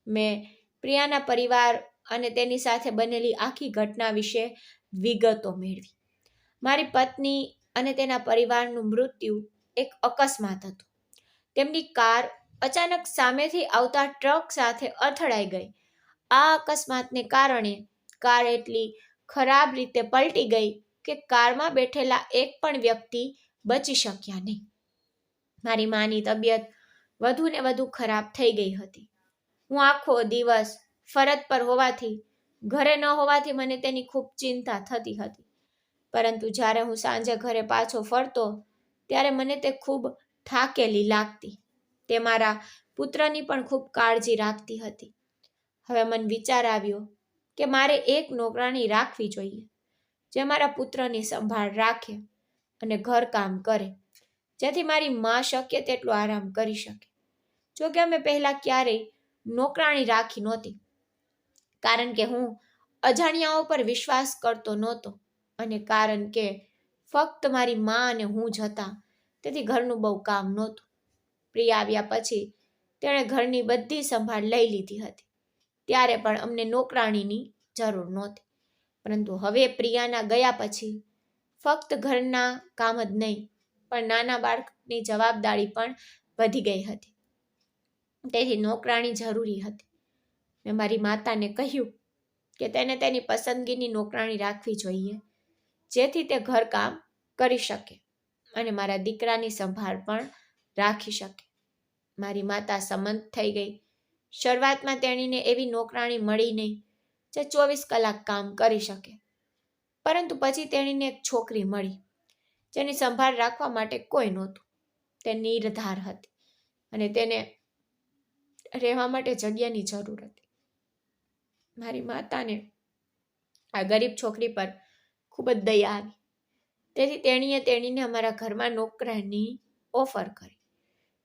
મેં પ્રિયાના પરિવાર અને તેની સાથે બનેલી આખી ઘટના વિશે વિગતો મેળવી. મારી પત્ની અને તેના પરિવારનું મૃત્યુ એક અકસ્માત હતું. તેમની કાર અચાનક સામેથી આવતા ટ્રક સાથે અથડાઈ ગઈ. આ અકસ્માતને કારણે કાર એટલી ખરાબ રીતે પલટી ગઈ કે કારમાં બેઠેલા એક પણ વ્યક્તિ બચી શક્યા નહીં. મારી માની તબિયત વધુ ને વધુ ખરાબ થઈ ગઈ હતી. હું આખો દિવસ ફરજ પર હોવાથી, ઘરે ન હોવાથી મને તેની ખૂબ ચિંતા થતી હતી. પરંતુ જ્યારે હું સાંજે ઘરે પાછો ફરતો ત્યારે મને તે ખૂબ થાકેલી લાગતી. તે મારા પુત્રની પણ ખૂબ કાળજી રાખતી હતી. હવે મને વિચાર આવ્યો કે મારે એક નોકરાણી રાખવી જોઈએ જે મારા પુત્રની સંભાળ રાખે અને ઘરકામ કરે, જેથી મારી માં શક્ય તેટલો આરામ કરી શકે. જોકે અમે પહેલાં ક્યારેય નોકરાણી રાખી નહોતી, કારણ કે હું અજાણ્યાઓ પર વિશ્વાસ કરતો નહોતો અને કારણ કે ફક્ત મારી માં અને હું જ હતા, તેથી ઘરનું બહુ કામ નહોતું. પ્રિયા આવ્યા પછી તેણે ઘરની બધી સંભાળ લઈ લીધી હતી. ત્યારે પણ અમને નોકરાણીની જરૂર નહોતી. પરંતુ હવે પ્રિયાના ગયા પછી ફક્ત ઘરના કામ જ નહીં, પણ નાના બાળકની જવાબદારી પણ વધી ગઈ હતી. તેથી નોકરાણી જરૂરી હતી. મેં મારી માતાને કહ્યું કે તેને તેની પસંદગીની નોકરાણી રાખવી જોઈએ, જેથી તે ઘરકામ કરી શકે અને મારા દીકરાની સંભાળ પણ રાખી શકે. મારી માતા સંમત થઈ ગઈ. શરૂઆતમાં તેણીને એવી નોકરાણી મળી નહીં જે 24 કલાક કામ કરી શકે, પરંતુ પછી તેણીને એક છોકરી મળી જેની સંભાળ રાખવા માટે કોઈ નહોતું. તે નિર્ધાર હતી અને તેને રહેવા માટે જગ્યાની જરૂર હતી. મારી માતાને આ ગરીબ છોકરી પર ખૂબ જ દયા આવી, તેથી તેણીને અમારા ઘરમાં નોકરાની ઓફર કરી.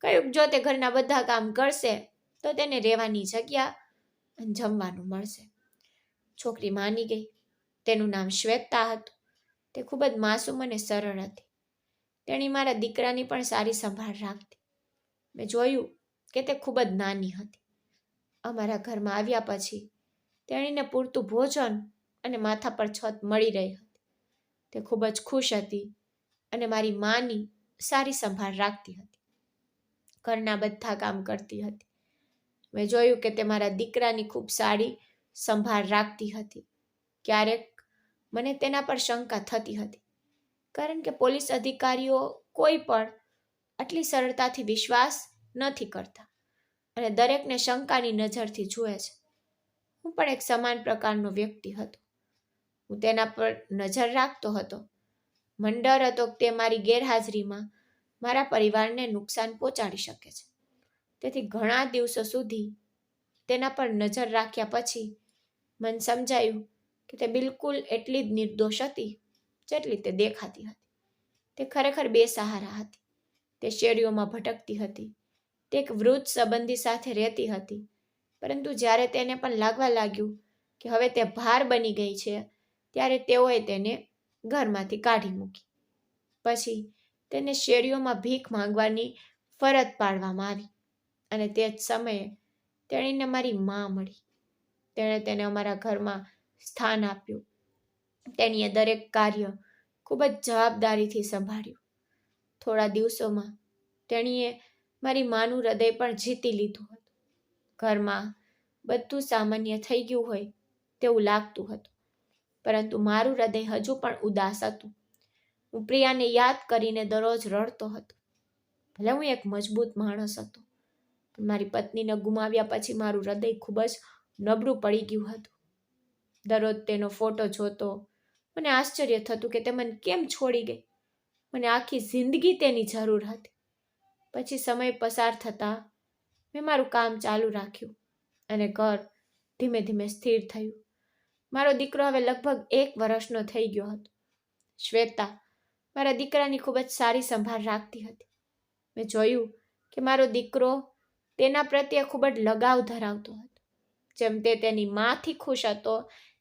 કહ્યું જો તે ઘરના બધા કામ કરશે તો તેને રહેવાની જગ્યા અને જમવાનું મળશે. છોકરી માની ગઈ. તેનું નામ શ્વેતા હતું. તે ખૂબ જ માસૂમ અને સરળ હતી. તેણી મારા દીકરાની પણ સારી સંભાળ રાખતી. મેં જોયું કે તે ખૂબ જ નાની હતી. અમારા ઘરમાં આવ્યા પછી તેણીને પૂરતું ભોજન અને માથા પર છત મળી રહી હતી. તે ખૂબ જ ખુશ હતી અને મારી માની સારી સંભાળ રાખતી હતી. ઘરના બધા કામ કરતી હતી. મેં જોયું કે તે મારા દીકરાની ખૂબ સારી સંભાળ રાખતી હતી. ક્યારેક મને તેના પર શંકા થતી હતી, કારણ કે પોલીસ અધિકારીઓ કોઈ પણ આટલી સરળતાથી વિશ્વાસ નથી કરતા અને દરેકને શંકાની નજરથી જુએ છે. હું પણ એક સમાન પ્રકારનો વ્યક્તિ હતો. હું તેના પર નજર રાખતો હતો, મને ડર હતો કે તે મારી ગેરહાજરીમાં મારા પરિવારને નુકસાન પહોંચાડી શકે છે. તેથી ઘણા દિવસો સુધી તેના પર નજર રાખ્યા પછી મને સમજાયું કે તે બિલકુલ એટલી જ નિર્દોષ હતી જેટલી તે દેખાતી હતી. તે ખરેખર બેસહારા હતી. તે શેરીઓમાં ભટકતી હતી. તે એક વૃદ્ધ સંબંધી સાથે રહેતી હતી. પરંતુ જ્યારે તેને પણ લાગવા લાગ્યું કે હવે તે ભાર બની ગઈ છે, ત્યારે તેઓએ તેને ઘરમાંથી કાઢી મૂકી. પછી તેને શેરીઓમાં ભીખ માંગવાની ફરજ પાડવામાં આવી અને તે જ સમયે તેણીને મારી મા મળી. તેણે તેને અમારા ઘરમાં સ્થાન આપ્યું. તેણીએ દરેક કાર્ય ખૂબ જ જવાબદારીથી સંભાળ્યું. થોડા દિવસોમાં તેણીએ મારી માનું હૃદય પણ જીતી લીધું હતું. ઘરમાં બધું સામાન્ય થઈ ગયું હોય તેવું લાગતું હતું, પરંતુ મારું હૃદય હજુ પણ ઉદાસ હતું. હું પ્રિયાને યાદ કરીને દરરોજ રડતો હતો. ભલે હું એક મજબૂત માણસ હતો, પણ મારી પત્નીને ગુમાવ્યા પછી મારું હૃદય ખૂબ જ નબળું પડી ગયું હતું. દરરોજ તેનો ફોટો જોતો મને આશ્ચર્ય થતું કે તે મને કેમ છોડી ગઈ. મને આખી જિંદગી તેની જરૂર હતી. પછી સમય પસાર થતાં મેં મારું કામ ચાલુ રાખ્યું અને ઘર ધીમે ધીમે સ્થિર થયું. મારો દીકરો હવે લગભગ 1 વર્ષનો થઈ ગયો હતો. શ્વેતા મારા દીકરાની ખૂબ જ સારી સંભાળ રાખતી હતી. મેં જોયું કે મારો દીકરો તેના પ્રત્યે ખૂબ જ લગાવ ધરાવતો હતો. જેમ તે તેની માથી ખુશ હતો,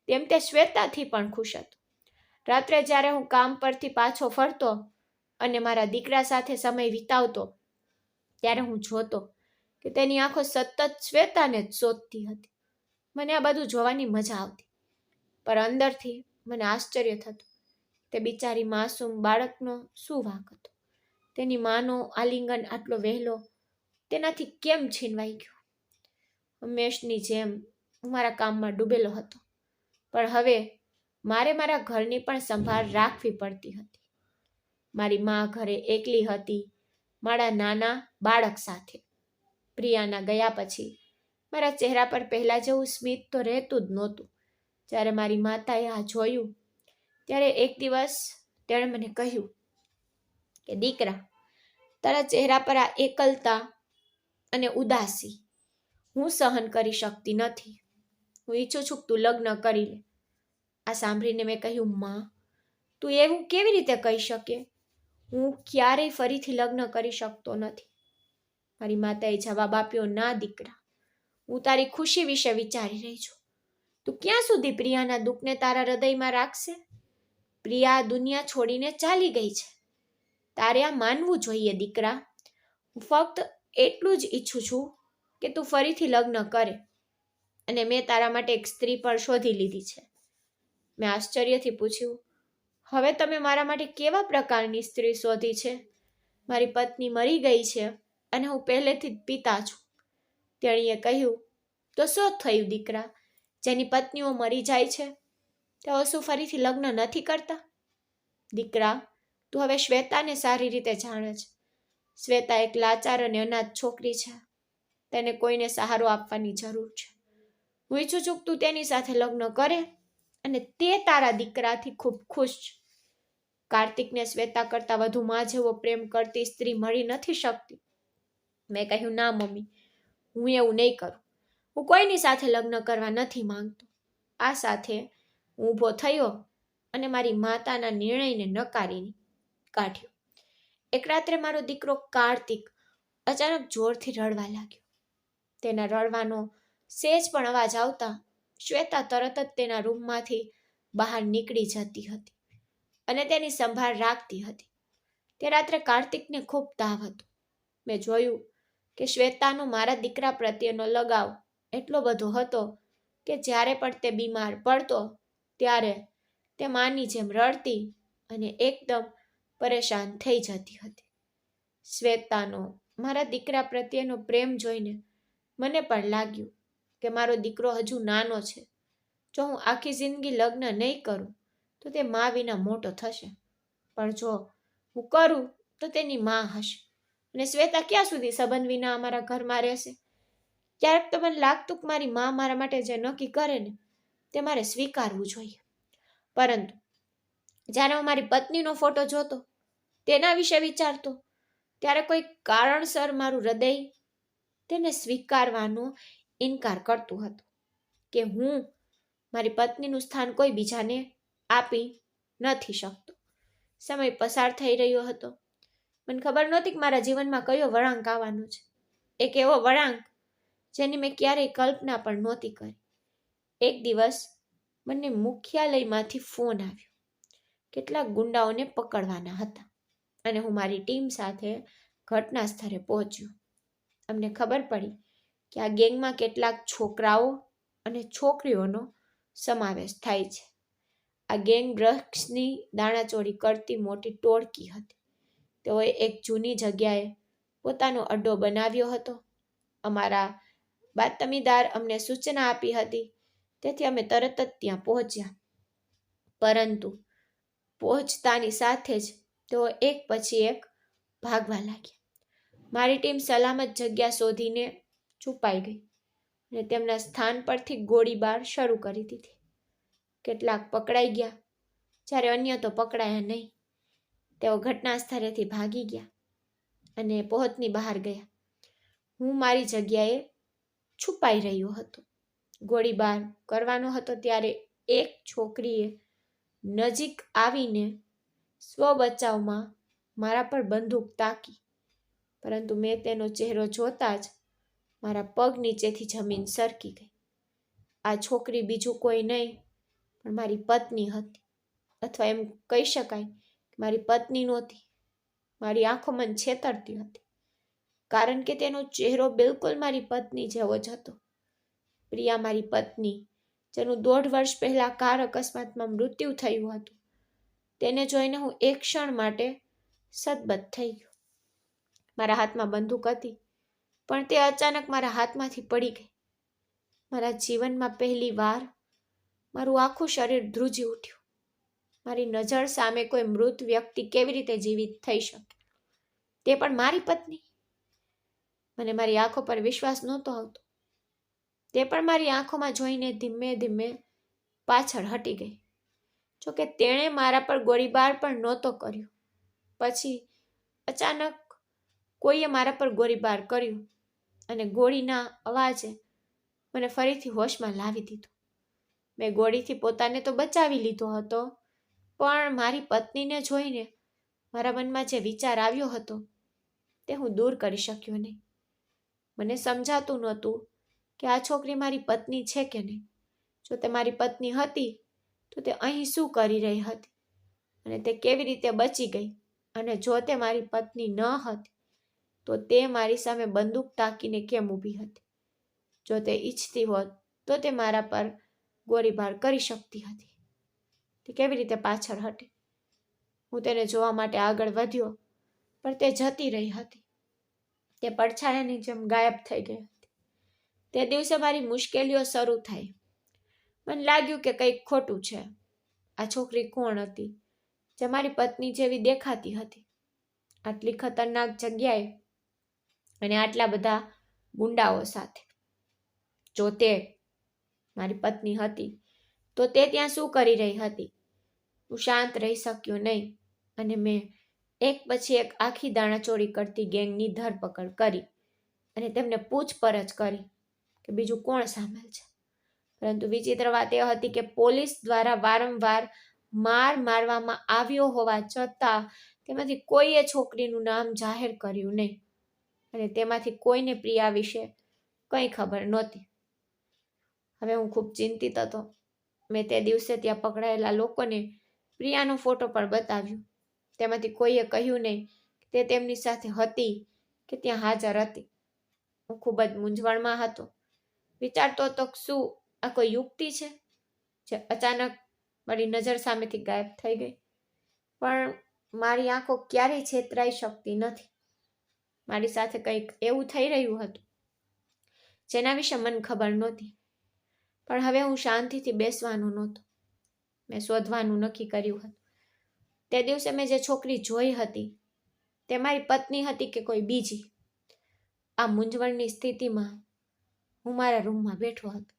તેમ તે શ્વેતાથી પણ ખુશ હતો. રાત્રે જ્યારે હું કામ પરથી પાછો ફરતો અને મારા દીકરા સાથે સમય વિતાવતો, ત્યારે હું જોતો કે તેની આંખો સતત શ્વેતાને જ શોધતી હતી. મને આ બધું જોવાની મજા આવતી, પણ અંદરથી મને આશ્ચર્ય થતું. તે બિચારી માસૂમ બાળકનો શું વાંક હતો? તેની માનો આલિંગન આટલો વહેલો તેનાથી કેમ છીનવાઈ ગયો? હંમેશની જેમ હું મારા કામમાં ડૂબેલો હતો, પણ હવે મારે મારા ઘરની પણ સંભાળ રાખવી પડતી હતી. મારી મા ઘરે એકલી હતી, મારા નાના બાળક સાથે. પ્રિયાના ગયા પછી મારા ચહેરા પર પહેલા જેવું સ્મિત તો રહેતું જ નહોતું. જ્યારે મારી માતાએ આ જોયું, ત્યારે એક દિવસ તેણે મને કહ્યું કે દીકરા, તારા ચહેરા પર આ એકલતા અને ઉદાસી હું સહન કરી શકતી નથી. હું ઈચ્છું છું કે તું લગ્ન કરી લે. આ સાંભળીને મેં કહ્યું, માં, તું એવું કેવી રીતે કહી શકે? હું ક્યારેય ફરીથી લગ્ન કરી શકતો નથી. મારી માતાએ જવાબ આપ્યો, ના દીકરા, હું તારી ખુશી વિશે વિચારી રહી છું. તું ક્યાં સુધી પ્રિયાના દુઃખને તારા હૃદયમાં રાખશે? પ્રિયા દુનિયા છોડીને ચાલી ગઈ છે. તારે આ માનવું જોઈએ દીકરા. હું ફક્ત એટલું જ ઈચ્છું છું કે તું ફરીથી લગ્ન કરે, અને મેં તારા માટે એક સ્ત્રી પણ શોધી લીધી છે. મેં આશ્ચર્યથી પૂછ્યું, હવે તમે મારા માટે કેવા પ્રકારની સ્ત્રી શોધી છે? મારી પત્ની મરી ગઈ છે અને હું પહેલેથી જ પિતા છું. તેણીએ કહ્યું, તો શું થયું દીકરા? જેની પત્નીઓ મરી જાય છે તેઓ શું ફરીથી લગ્ન નથી કરતા? દીકરા, તું હવે શ્વેતાને સારી રીતે જાણે છે. શ્વેતા એક લાચાર અને અનાથ છોકરી છે. તેને કોઈને સહારો આપવાની જરૂર છે. હું ઈચ્છું છું કે તું તેની સાથે લગ્ન કરે અને તે તારા દીકરાથી ખૂબ ખુશ છે. કાર્તિકને શ્વેતા કરતાં વધુ માં જેવો પ્રેમ કરતી સ્ત્રી મળી નથી શકતી. મેં કહ્યું, ના મમ્મી, હું એવું નહીં કરું. હું કોઈની સાથે લગ્ન કરવા નથી માંગતો. આ સાથે હું ઊભો થયો અને મારી માતાના નિર્ણયને નકારી કાઢ્યો. એક રાત્રે મારો દીકરો કાર્તિક અચાનક જોરથી રડવા લાગ્યો. તેના રડવાનો સેજ પણ અવાજ આવતા શ્વેતા તરત જ તેના રૂમમાંથી બહાર નીકળી જતી હતી અને તેની સંભાળ રાખતી હતી. તે રાત્રે કાર્તિકને ખૂબ તાવ હતો. મેં જોયું કે શ્વેતાનો મારા દીકરા પ્રત્યેનો લગાવ એટલો બધો હતો કે જ્યારે પણ તે બીમાર પડતો ત્યારે તે માની જેમ રડતી અને એકદમ પરેશાન થઈ જતી હતી. શ્વેતાનો મારા દીકરા પ્રત્યેનો પ્રેમ જોઈને મને પણ લાગ્યું કે મારો દીકરો હજુ નાનો છે. જો હું આખી જિંદગી લગ્ન નહીં કરું તો તે મા વિના મોટો થશે, પણ જો હું કરું તો તેની મા હશે, અને શ્વેતા ક્યાં સુધી સંબંધ વિના અમારા ઘરમાં રહેશે? ક્યારેક તો મને લાગતું કે મારી મા મારા માટે જે નક્કી કરે ને તે મારે સ્વીકારવું જોઈએ. પરંતુ જ્યારે હું મારી પત્નીનો ફોટો જોતો, તેના વિશે વિચારતો, ત્યારે કોઈ કારણસર મારું હૃદય તેને સ્વીકારવાનો ઇનકાર કરતું હતું કે હું મારી પત્નીનું સ્થાન કોઈ બીજાને આપી નથી શકતો. સમય પસાર થઈ રહ્યો હતો. મને ખબર નહોતી કે મારા જીવનમાં કયો વળાંક આવવાનો છે. એક એવો વળાંક જેની મેં ક્યારેય કલ્પના પણ નહોતી કરી. એક દિવસ મને મુખ્યાલયમાંથી ફોન આવ્યો. કેટલાક ગુંડાઓને પકડવાના હતા અને હું મારી ટીમ સાથે ઘટના સ્થળે પહોંચ્યો. અમને ખબર પડી કે આ ગેંગમાં કેટલાક છોકરાઓ અને છોકરીઓનો સમાવેશ થાય છે. આ ગેંગ ડ્રગ્સની દાણાચોરી કરતી મોટી ટોળકી હતી. તેઓએ એક જૂની જગ્યાએ પોતાનો અડ્ડો બનાવ્યો હતો. અમારા બાતમીદાર અમને સૂચના આપી હતી, તેથી અમે તરત જ ત્યાં પહોંચ્યા. પરંતુ પહોંચતાની સાથે જ તેઓ એક પછી એક ભાગવા લાગ્યા. મારી ટીમ સલામત જગ્યા શોધીને છુપાઈ ગઈ અને તેમના સ્થાન પરથી ગોળીબાર શરૂ કરી દીધી. કેટલાક પકડાઈ ગયા, જ્યારે અન્ય તો પકડાયા નહીં. તેઓ ઘટના સ્થળેથી ભાગી ગયા અને પહોંચની બહાર ગયા. હું મારી જગ્યાએ છુપાઈ રહ્યો હતો. ગોળીબાર કરવાનો હતો ત્યારે એક છોકરીએ નજીક આવીને સ્વ બચાવમાં મારા પર બંદૂક તાકી, પરંતુ મેં તેનો ચહેરો જોતા જ મારા પગ નીચેથી જમીન સરકી ગઈ. આ છોકરી બીજું કોઈ નહીં પણ મારી પત્ની હતી, અથવા એમ કહી શકાય કે મારી પત્ની નહોતી. મારી આંખો મને છેતરતી હતી, કારણ કે તેનો ચહેરો બિલકુલ મારી પત્ની જેવો જ હતો. પ્રિયા, મારી પત્ની, જેનું 1.5 વર્ષ પહેલા કાર અકસ્માતમાં મૃત્યુ થયું હતું, તેને જોઈને હું એક ક્ષણ માટે સદબદ થઈ ગયો. મારા હાથમાં બંદૂક હતી, પણ તે અચાનક મારા હાથમાંથી પડી ગઈ. મારા જીવનમાં પહેલી વાર મારું આખું શરીર ધ્રુજી ઉઠ્યું. મારી નજર સામે કોઈ મૃત વ્યક્તિ કેવી રીતે જીવિત થઈ શકે, તે પણ મારી પત્ની. મને મારી આંખો પર વિશ્વાસ નહોતો આવતો. તે પણ મારી આંખોમાં જોઈને ધીમે ધીમે પાછળ હટી ગઈ. જોકે તેણે મારા પર ગોળીબાર પણ નહોતો કર્યો. પછી અચાનક કોઈએ મારા પર ગોળીબાર કર્યો અને ગોળીના અવાજે મને ફરીથી હોશમાં લાવી દીધો. મેં ગોળીથી પોતાને તો બચાવી લીધો હતો, પણ મારી પત્નીને જોઈને મારા મનમાં જે વિચાર આવ્યો હતો તે હું દૂર કરી શક્યો નહીં. મને સમજાતું નહોતું કે આ છોકરી મારી પત્ની છે કે નહીં. જો તે મારી પત્ની હતી તો તે અહીં શું કરી રહી હતી અને તે કેવી રીતે બચી ગઈ, અને જો તે મારી પત્ની ન હતી તો તે મારી સામે બંદૂક તાકીને કેમ ઊભી હતી. જો તે ઈચ્છતી હોત તો તે મારા પર ગોળીબાર કરી શકતી હતી. તે કેવી રીતે પાછળ હટી? હું તેને જોવા માટે આગળ વધ્યો, પણ તે જતી રહી હતી. તે પડછાયાની જેમ ગાયબ થઈ ગઈ હતી. તે દિવસે મારી મુશ્કેલીઓ શરૂ થઈ. મને લાગ્યું કે કંઈક ખોટું છે. આ છોકરી કોણ હતી જે મારી પત્ની જેવી દેખાતી હતી, આટલી ખતરનાક જગ્યાએ અને આટલા બધા ગુંડાઓ સાથે? જો તે મારી પત્ની હતી તો તે ત્યાં શું કરી રહી હતી? હું શાંત રહી શક્યો નહીં અને મેં એક પછી એક આખી દાણાચોરી કરતી ગેંગની ધરપકડ કરી અને તેમને પૂછપરછ કરી કે બીજું કોણ સામેલ છે. પરંતુ વિચિત્ર વાત એ હતી કે પોલીસ દ્વારા વારંવાર મારવામાં આવ્યો હોવા છતાં તેમાંથી કોઈએ છોકરીનું નામ જાહેર કર્યું નહીં અને તેમાંથી કોઈને પ્રિયા વિશે કંઈ ખબર નહોતી. હવે હું ખૂબ ચિંતિત હતો. મેં તે દિવસે ત્યાં પકડાયેલા લોકોને પ્રિયાનો ફોટો પણ બતાવ્યો. તેમાંથી કોઈએ કહ્યું નહીં કે તે તેમની સાથે હતી કે ત્યાં હાજર હતી. હું ખૂબ જ મૂંઝવણમાં હતો. વિચારતો હતો કે શું આ કોઈ યુક્તિ છે જે અચાનક મારી નજર સામેથી ગાયબ થઈ ગઈ? પણ મારી આંખો ક્યારેય છેતરાઈ શકતી નથી. મારી સાથે કંઈક એવું થઈ રહ્યું હતું જેના વિશે મને ખબર નહોતી. પણ હવે હું શાંતિથી બેસવાનું નહોતો. મેં શોધવાનું નક્કી કર્યું હતું. તે દિવસે મેં જે છોકરી જોઈ હતી તે મારી પત્ની હતી કે કોઈ બીજી? આ મૂંઝવણની સ્થિતિમાં હું મારા રૂમમાં બેઠો હતો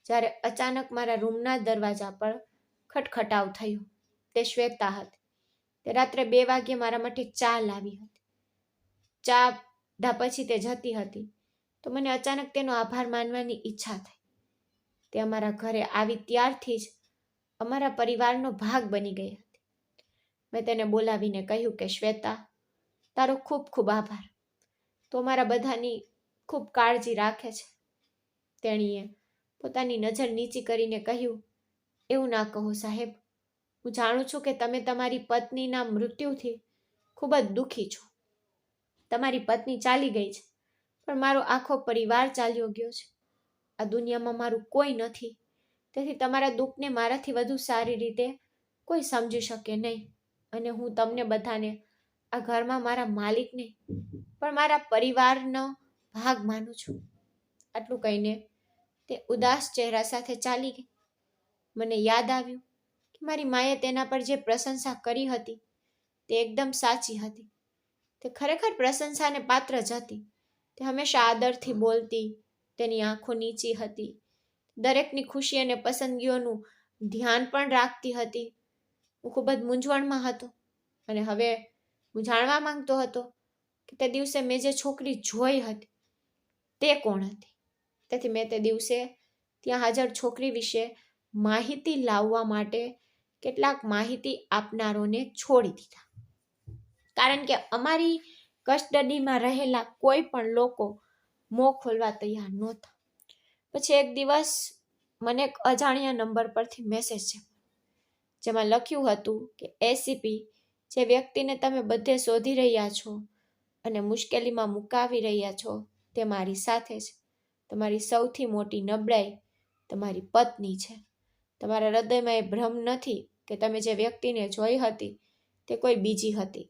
જ્યારે અચાનક મારા રૂમના દરવાજા પર ખટખટાવ થયો. તે શ્વેતા હતી. તે રાત્રે 2 વાગ્યે મારા માટે ચા લાવી હતી. ચા ધા પછી તે જતી હતી તો મને અચાનક તેનો આભાર માનવાની ઈચ્છા થઈ. તે અમારા ઘરે આવી ત્યારથી જ અમારા પરિવારનો ભાગ બની ગઈ હતી. મેં તેને બોલાવીને કહ્યું કે શ્વેતા, તારો ખૂબ ખૂબ આભાર. તો અમારા બધાની ખૂબ કાળજી રાખે છે. તેણીએ પોતાની નજર નીચી કરીને કહ્યું, એવું ના કહો સાહેબ. હું જાણું છું કે તમે તમારી પત્નીના મૃત્યુથી ખૂબ જ દુઃખી છો. તમારી પત્ની ચાલી ગઈ છે, પણ મારો આખો પરિવાર ચાલ્યો ગયો છે. આ દુનિયામાં મારું કોઈ નથી, તેથી તમારા દુઃખને મારાથી વધુ સારી રીતે કોઈ સમજી શકે નહીં. અને હું તમને બધાને, આ ઘરમાં મારા માલિકને પણ મારા પરિવારનો ભાગ માનું છું. આટલું કહીને તે ઉદાસ ચહેરા સાથે ચાલી ગઈ. મને યાદ આવ્યું કે મારી માએ તેના પર જે પ્રશંસા કરી હતી તે એકદમ સાચી હતી. તે ખરેખર પ્રશંસાને પાત્ર જ હતી. તે હંમેશા આદરથી બોલતી, તેની આંખો નીચી હતી, દરેકની ખુશી અને પસંદગીઓનું ધ્યાન પણ રાખતી હતી. હું ખૂબ જ મૂંઝવણમાં હતો અને હવે હું જાણવા માંગતો હતો કે તે દિવસે મેં જે છોકરી જોઈ હતી તે કોણ હતી. તેથી મેં તે દિવસે ત્યાં હાજર છોકરી વિશે માહિતી લાવવા માટે કેટલાક માહિતી આપનારોને છોડી દીધા, કારણ કે અમારી કસ્ટડીમાં રહેલા કોઈ પણ લોકો મોં ખોલવા તૈયાર નહોતા. પછી એક દિવસ મને એક અજાણ્યા નંબર પરથી મેસેજ છે, જેમાં લખ્યું હતું કે એસીપી, જે વ્યક્તિને તમે બધે શોધી રહ્યા છો અને મુશ્કેલીમાં મુકાવી રહ્યા છો તે મારી સાથે છે. તમારી સૌથી મોટી નબળાઈ તમારી પત્ની છે. તમારા હૃદયમાં એ ભ્રમ નથી કે તમે જે વ્યક્તિને જોઈ હતી તે કોઈ બીજી હતી,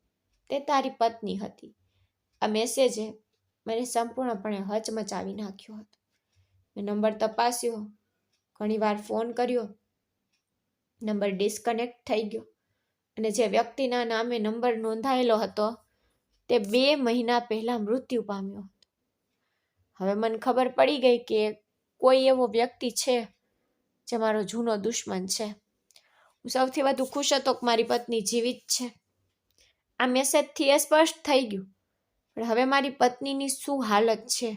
તે તારી પત્ની હતી. આ મેસેજે મને સંપૂર્ણપણે હચમચાવી નાખ્યો હતો. મેં નંબર તપાસ્યો, ઘણીવાર ફોન કર્યો, નંબર ડિસ્કનેક્ટ થઈ ગયો અને જે વ્યક્તિના નામે નંબર નોંધાયેલો હતો તે 2 મહિના પહેલા મૃત્યુ પામ્યો હતો. હવે મને ખબર પડી ગઈ કે કોઈ એવો વ્યક્તિ છે જે મારો જૂનો દુશ્મન છે. હું સૌથી વધુ ખુશ હતો કે મારી પત્ની જીવિત છે. આ મેસેજથી એ સ્પષ્ટ થઈ ગયું, પણ હવે મારી પત્નીની શું હાલત છે,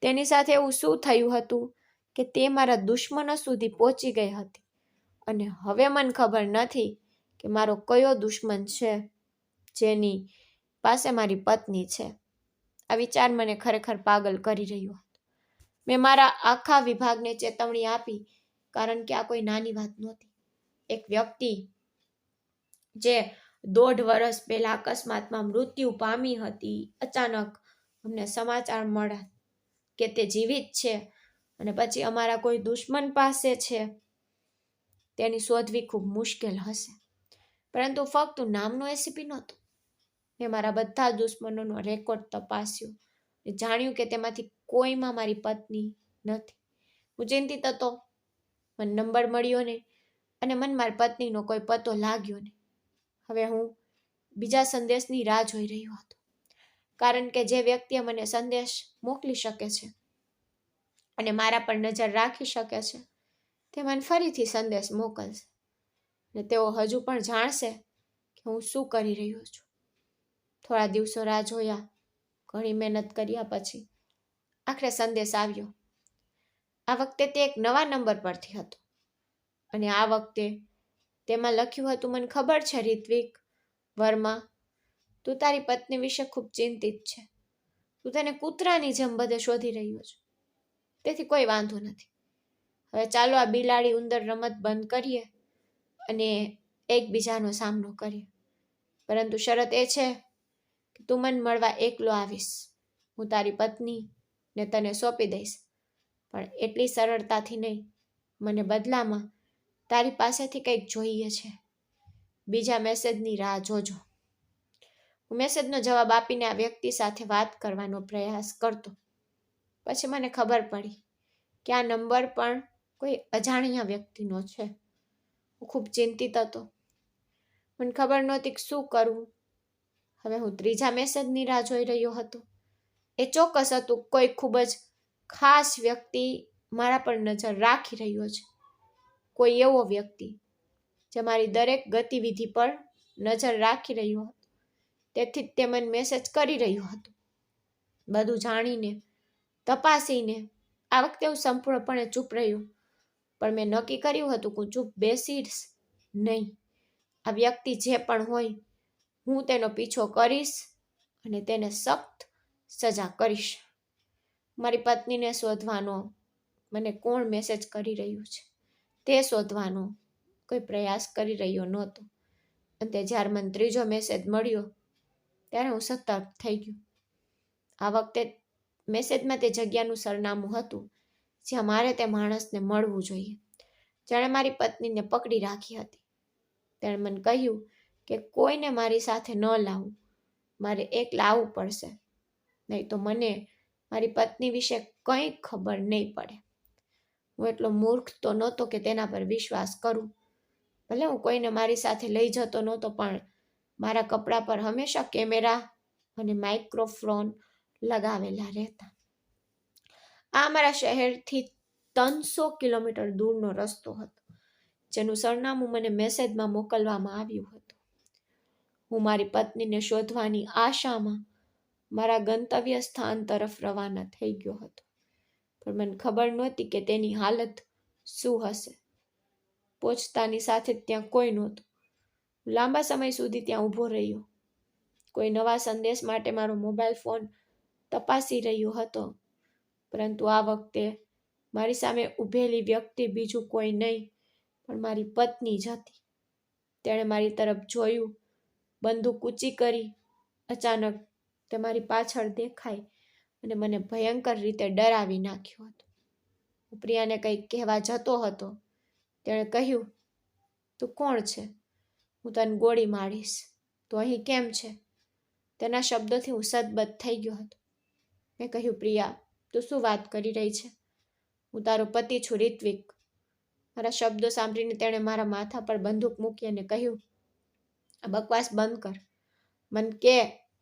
તેની સાથે એવું શું થયું હતું કે તે મારા દુશ્મનો સુધી પહોંચી ગઈ હતી. અને હવે મને ખબર નથી કે મારો કયો દુશ્મન છે જેની પાસે મારી પત્ની છે. આ વિચાર મને ખરેખર પાગલ કરી રહ્યો હતો. મેં મારા આખા વિભાગને ચેતવણી આપી, કારણ કે આ કોઈ નાની વાત નહોતી. એક વ્યક્તિ જે 1.5 વર્ષ પહેલા અકસ્માતમાં મૃત્યુ પામી હતી, અચાનક અમને સમાચાર મળ્યા કે તે જીવિત છે અને પછી અમારા કોઈ દુશ્મન પાસે છે. તેની શોધવી ખૂબ મુશ્કેલ હશે, પરંતુ ફક્ત નામનો એસીપી નહોતો. મેં મારા બધા દુશ્મનોનો રેકોર્ડ તપાસ્યો અને જાણ્યું કે તેમાંથી કોઈમાં મારી પત્ની નથી. હું ચિંતિત હતો. મને નંબર મળ્યો નહીં અને મને મારી પત્નીનો કોઈ પતો લાગ્યો નહીં. હવે હું બીજા સંદેશની રાહ જોઈ રહ્યો હતો, કારણ કે જે વ્યક્તિ મને સંદેશ મોકલી શકે છે અને મારા પર નજર રાખી શકે છે તે મને ફરીથી સંદેશ મોકલશે અને તેઓ હજુ પણ જાણશે કે હું શું કરી રહ્યો છું. થોડા દિવસો રાહ જોયા, ઘણી મહેનત કર્યા પછી આખરે સંદેશ આવ્યો. આ વખતે તે એક નવા નંબર પરથી હતો અને આ વખતે તેમાં લખ્યું હતું, મને ખબર છે રિત્વિક વર્મા, તું તારી પત્ની વિશે ખૂબ ચિંતિત છે. તું તેને કૂતરાની જેમ બધે શોધી રહ્યો છે, તેથી કોઈ વાંધો નથી. હવે ચાલો આ બિલાડી ઉંદર રમત બંધ કરીએ અને એકબીજાનો સામનો કરીએ. પરંતુ શરત એ છે કે તું મને મળવા એકલો આવીશ. હું તારી પત્નીને તને સોંપી દઈશ, પણ એટલી સરળતાથી નહીં. મને બદલામાં તારી પાસેથી કંઈક જોઈએ છે. બીજા મેસેજની રાહ જોજો. હું મેસેજનો જવાબ આપીને આ વ્યક્તિ સાથે વાત કરવાનો પ્રયાસ કરતો. પછી મને ખબર પડી કે આ નંબર પણ કોઈ અજાણ્યા વ્યક્તિનો છે. હું ખૂબ ચિંતિત હતો. મને ખબર નહોતી કે શું કરવું. હવે હું ત્રીજા મેસેજની રાહ જોઈ રહ્યો હતો. એ ચોક્કસ હતું કોઈ ખૂબ જ ખાસ વ્યક્તિ મારા પર નજર રાખી રહ્યો છે. કોઈ એવો વ્યક્તિ જે મારી દરેક ગતિવિધિ પર નજર રાખી રહ્યું હતું. તેથી જ તે મને મેસેજ કરી રહ્યું હતું. બધું જાણીને, તપાસીને આ વખતે હું સંપૂર્ણપણે ચૂપ રહ્યું. પણ મેં નક્કી કર્યું હતું કે હું ચૂપ બેસીશ નહીં. આ વ્યક્તિ જે પણ હોય, હું તેનો પીછો કરીશ અને તેને સખ્ત સજા કરીશ. મારી પત્નીને શોધવાનો, મને કોણ મેસેજ કરી રહ્યું છે તે શોધવાનો કોઈ પ્રયાસ કરી રહ્યો નહોતો. અંતે જ્યારે મને ત્રીજો મેસેજ મળ્યો ત્યારે હું સતર્ક થઈ ગયું. આ વખતે મેસેજમાં તે જગ્યાનું સરનામું હતું જ્યાં મારે તે માણસને મળવું જોઈએ. જાણે મારી પત્નીને પકડી રાખી હતી. તેણે મને કહ્યું કે કોઈને મારી સાથે ન લાવું, મારે એકલા આવવું પડશે, નહીં તો મને મારી પત્ની વિશે કંઈ ખબર નહીં પડે. હું એટલો મૂર્ખ તો નહોતો કે તેના પર વિશ્વાસ કરું. ભલે હું કોઈને મારી સાથે લઈ જતો નહોતો, પણ મારા કપડા પર હંમેશા કેમેરા અને માઇક્રોફોન લગાવેલા રહેતા. આ મારા શહેરથી 300 કિલોમીટર દૂરનો રસ્તો હતો, જેનું સરનામું મને મેસેજમાં મોકલવામાં આવ્યું હતું. હું મારી પત્નીને શોધવાની આશામાં મારા ગંતવ્ય સ્થાન તરફ રવાના થઈ ગયો હતો. પણ મને ખબર નહોતી કે તેની હાલત શું હશે. પહોંચતાની સાથે જ ત્યાં કોઈ નહોતું. લાંબા સમય સુધી ત્યાં ઊભો રહ્યો. કોઈ નવા સંદેશ માટે મારો મોબાઈલ ફોન તપાસી રહ્યો હતો, પરંતુ આ વખતે મારી સામે ઊભેલી વ્યક્તિ બીજું કોઈ નહીં પણ મારી પત્ની જ હતી. તેણે મારી તરફ જોયું, બંદૂક ઊંચી કરી. અચાનક તે મારી પાછળ દેખાઈ અને મને ભયંકર રીતે ડરાવી નાખ્યો હતો. હું પ્રિયાને કંઈક કહેવા જતો હતો. તેણે કહ્યું, તું કોણ છે? હું તને ગોળી મારીશ. તું અહીં કેમ છે? તેના શબ્દોથી હું સદબદ થઈ ગયો હતો. મેં કહ્યું, પ્રિયા, તું શું વાત કરી રહી છે? હું તારો પતિ છું, રિત્વિક. મારા શબ્દો સાંભળીને તેણે મારા માથા પર બંદૂક મૂકી અને કહ્યું, આ બકવાસ બંધ કર. મને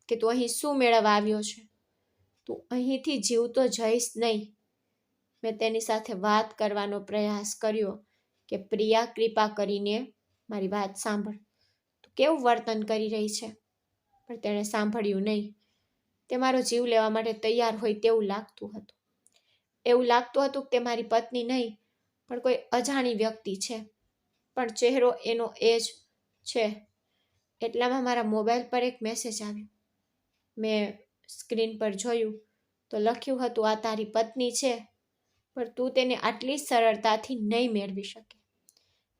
કે તું અહીં શું મેળવવા આવ્યો છે? તું અહીંથી જીવતો જઈશ નહીં. મેં તેની સાથે વાત કરવાનો પ્રયાસ કર્યો કે પ્રિયા, કૃપા કરીને મારી વાત સાંભળ. તું કેવું વર્તન કરી રહી છે? પણ તેણે સાંભળ્યું નહીં. તે મારો જીવ લેવા માટે તૈયાર હોય તેવું લાગતું હતું. એવું લાગતું હતું કે તે મારી પત્ની નહીં પણ કોઈ અજાણી વ્યક્તિ છે, પણ ચહેરો એનો એ જ છે. એટલામાં મારા મોબાઈલ પર એક મેસેજ આવ્યો. મેં સ્ક્રીન પર જોયું તો લખ્યું હતું, આ તારી પત્ની છે, પણ તું તેને આટલી સરળતાથી નહીં મેળવી શકે.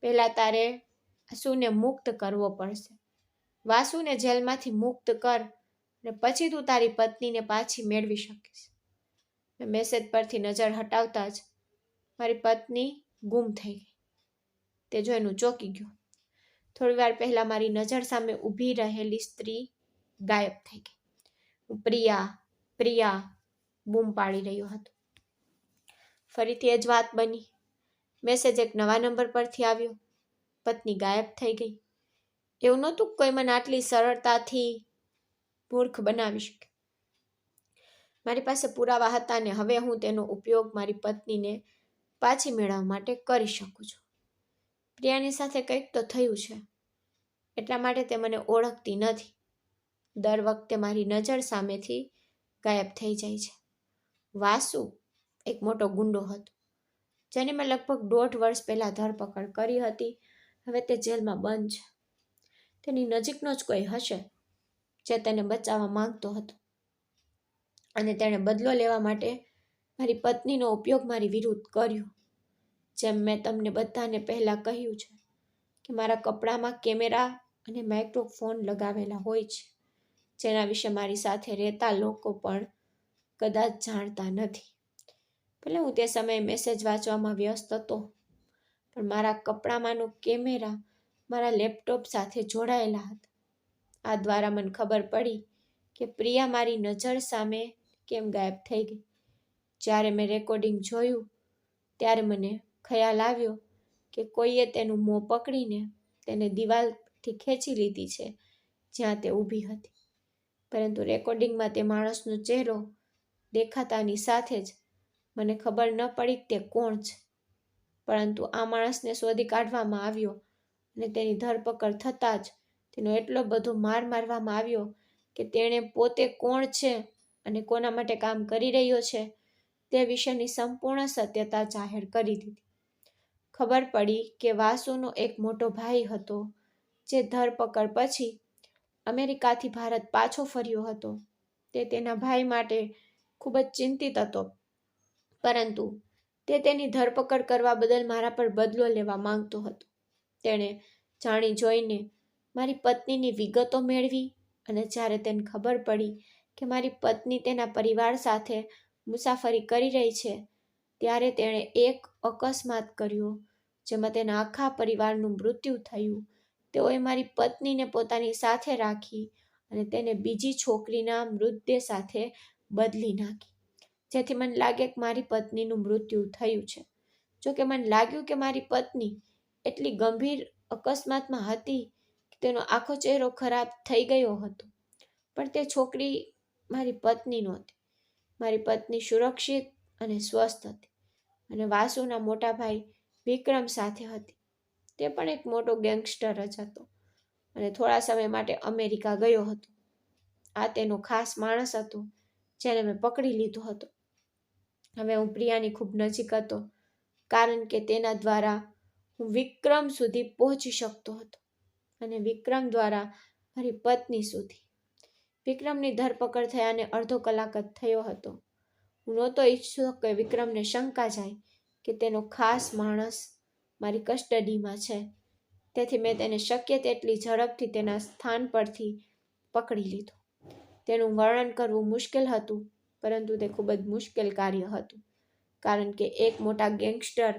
પહેલાં તારે વાસુને મુક્ત કરવો પડશે. વાસુને જેલમાંથી મુક્ત કર અને પછી તું તારી પત્નીને પાછી મેળવી શકીશ. મેં મેસેજ પરથી નજર હટાવતા જ મારી પત્ની ગુમ થઈ ગઈ. તે જોઈને ચોંકી ગયો. થોડી વાર પહેલાં મારી નજર સામે ઊભી રહેલી સ્ત્રી ગાયબ થઈ ગઈ. હું પ્રિયા, પ્રિયા બૂમ પાડી રહ્યો હતો. ફરીથી એ જ વાત બની. મેસેજ એક નવા નંબર પરથી આવ્યો. પત્ની ગાયબ થઈ ગઈ. એવું નહોતું કોઈ મને આટલી સરળતાથી મૂર્ખ બનાવી શકે. મારી પાસે પુરાવા હતા અને હવે હું તેનો ઉપયોગ મારી પત્નીને પાછી મેળવવા માટે કરી શકું છું. પ્રિયાની સાથે કંઈક તો થયું છે, એટલા માટે તે મને ઓળખતી નથી. દર વખતે મારી નજર સામેથી ગાયબ થઈ જાય છે. વાસુ એક મોટો ગુંડો હતો, જેની મેં લગભગ 1.5 વર્ષ પહેલાં ધરપકડ કરી હતી. હવે તે જેલમાં બંધ છે. તેની નજીકનો જ કોઈ હશે જે તેને બચાવવા માંગતો હતો, અને તેણે બદલો લેવા માટે મારી પત્નીનો ઉપયોગ મારી વિરુદ્ધ કર્યો. જેમ મેં તમને બધાને પહેલાં કહ્યું છે કે મારા કપડામાં કેમેરા અને માઇક્રોફોન લગાવેલા હોય છે, જેના વિશે મારી સાથે રહેતા લોકો પણ કદાચ જાણતા નથી. ભલે હું તે સમયે મેસેજ વાંચવામાં વ્યસ્ત હતો, પણ મારા કપડામાંનો કેમેરા મારા લેપટોપ સાથે જોડાયેલા હતા. આ દ્વારા મને ખબર પડી કે પ્રિયા મારી નજર સામે કેમ ગાયબ થઈ ગઈ. જ્યારે મેં રેકોર્ડિંગ જોયું ત્યારે મને ખ્યાલ આવ્યો કે કોઈએ તેનું મોં પકડીને તેને દિવાલથી ખેંચી લીધી છે જ્યાં તે ઊભી હતી. પરંતુ રેકોર્ડિંગમાં તે માણસનો ચહેરો દેખાતાની સાથે જ મને ખબર ન પડી કે તે કોણ છે. પરંતુ આ માણસને શોધી કાઢવામાં આવ્યો અને તેની ધરપકડ થતાં જ તેનો એટલો બધો માર મારવામાં આવ્યો કે તેણે પોતે કોણ છે અને કોના માટે કામ કરી રહ્યો છે તે વિશેની સંપૂર્ણ સત્યતા જાહેર કરી દીધી. ખબર પડી કે વાસુનો એક મોટો ભાઈ હતો જે ધરપકડ પછી અમેરિકાથી ભારત પાછો ફર્યો હતો. તે તેના ભાઈ માટે ખૂબ જ ચિંતિત હતો, પરંતુ તે તેની ધરપકડ કરવા બદલ મારા પર બદલો લેવા માંગતો હતો. તેણે જાણી જોઈને મારી પત્નીની વિગતો મેળવી અને જ્યારે તેને ખબર પડી કે મારી પત્ની તેના પરિવાર સાથે મુસાફરી કરી રહી છે, ત્યારે તેણે એક અકસ્માત કર્યો જેમાં તેના આખા પરિવારનું મૃત્યુ થયું. તેઓએ મારી પત્નીને પોતાની સાથે રાખી અને તેને બીજી છોકરીના મૃતદેહ સાથે બદલી નાખી, જેથી મને લાગે કે મારી પત્નીનું મૃત્યુ થયું છે. જોકે મને લાગ્યું કે મારી પત્ની એટલી ગંભીર અકસ્માતમાં હતી કે તેનો આખો ચહેરો ખરાબ થઈ ગયો હતો, પણ તે છોકરી મારી પત્ની નહોતી. મારી પત્ની સુરક્ષિત અને સ્વસ્થ હતી અને વાસુના મોટા ભાઈ વિક્રમ સાથે હતી. તે પણ એક મોટો ગેંગસ્ટર જ હતો અને થોડા સમય માટે અમેરિકા ગયો હતો. આ તેનો ખાસ માણસ હતો જેને મેં પકડી લીધો હતો. હવે હું પ્રિયાની ખૂબ નજીક હતો, કારણ કે તેના દ્વારા હું વિક્રમ સુધી પહોંચી શકતો હતો અને વિક્રમ દ્વારા મારી પત્ની સુધી. વિક્રમની ધરપકડ થયાને અડધો કલાક જ થયો હતો. હું નહોતો ઈચ્છતો કે વિક્રમને શંકા જાય કે તેનો ખાસ માણસ મારી કસ્ટડીમાં છે, તેથી મેં તેને શક્ય તેટલી ઝડપથી તેના સ્થાન પરથી પકડી લીધો. તેનું વર્ણન કરવું મુશ્કેલ હતું, પરંતુ તે ખૂબ જ મુશ્કેલ કાર્ય હતું, કારણ કે એક મોટા ગેંગસ્ટર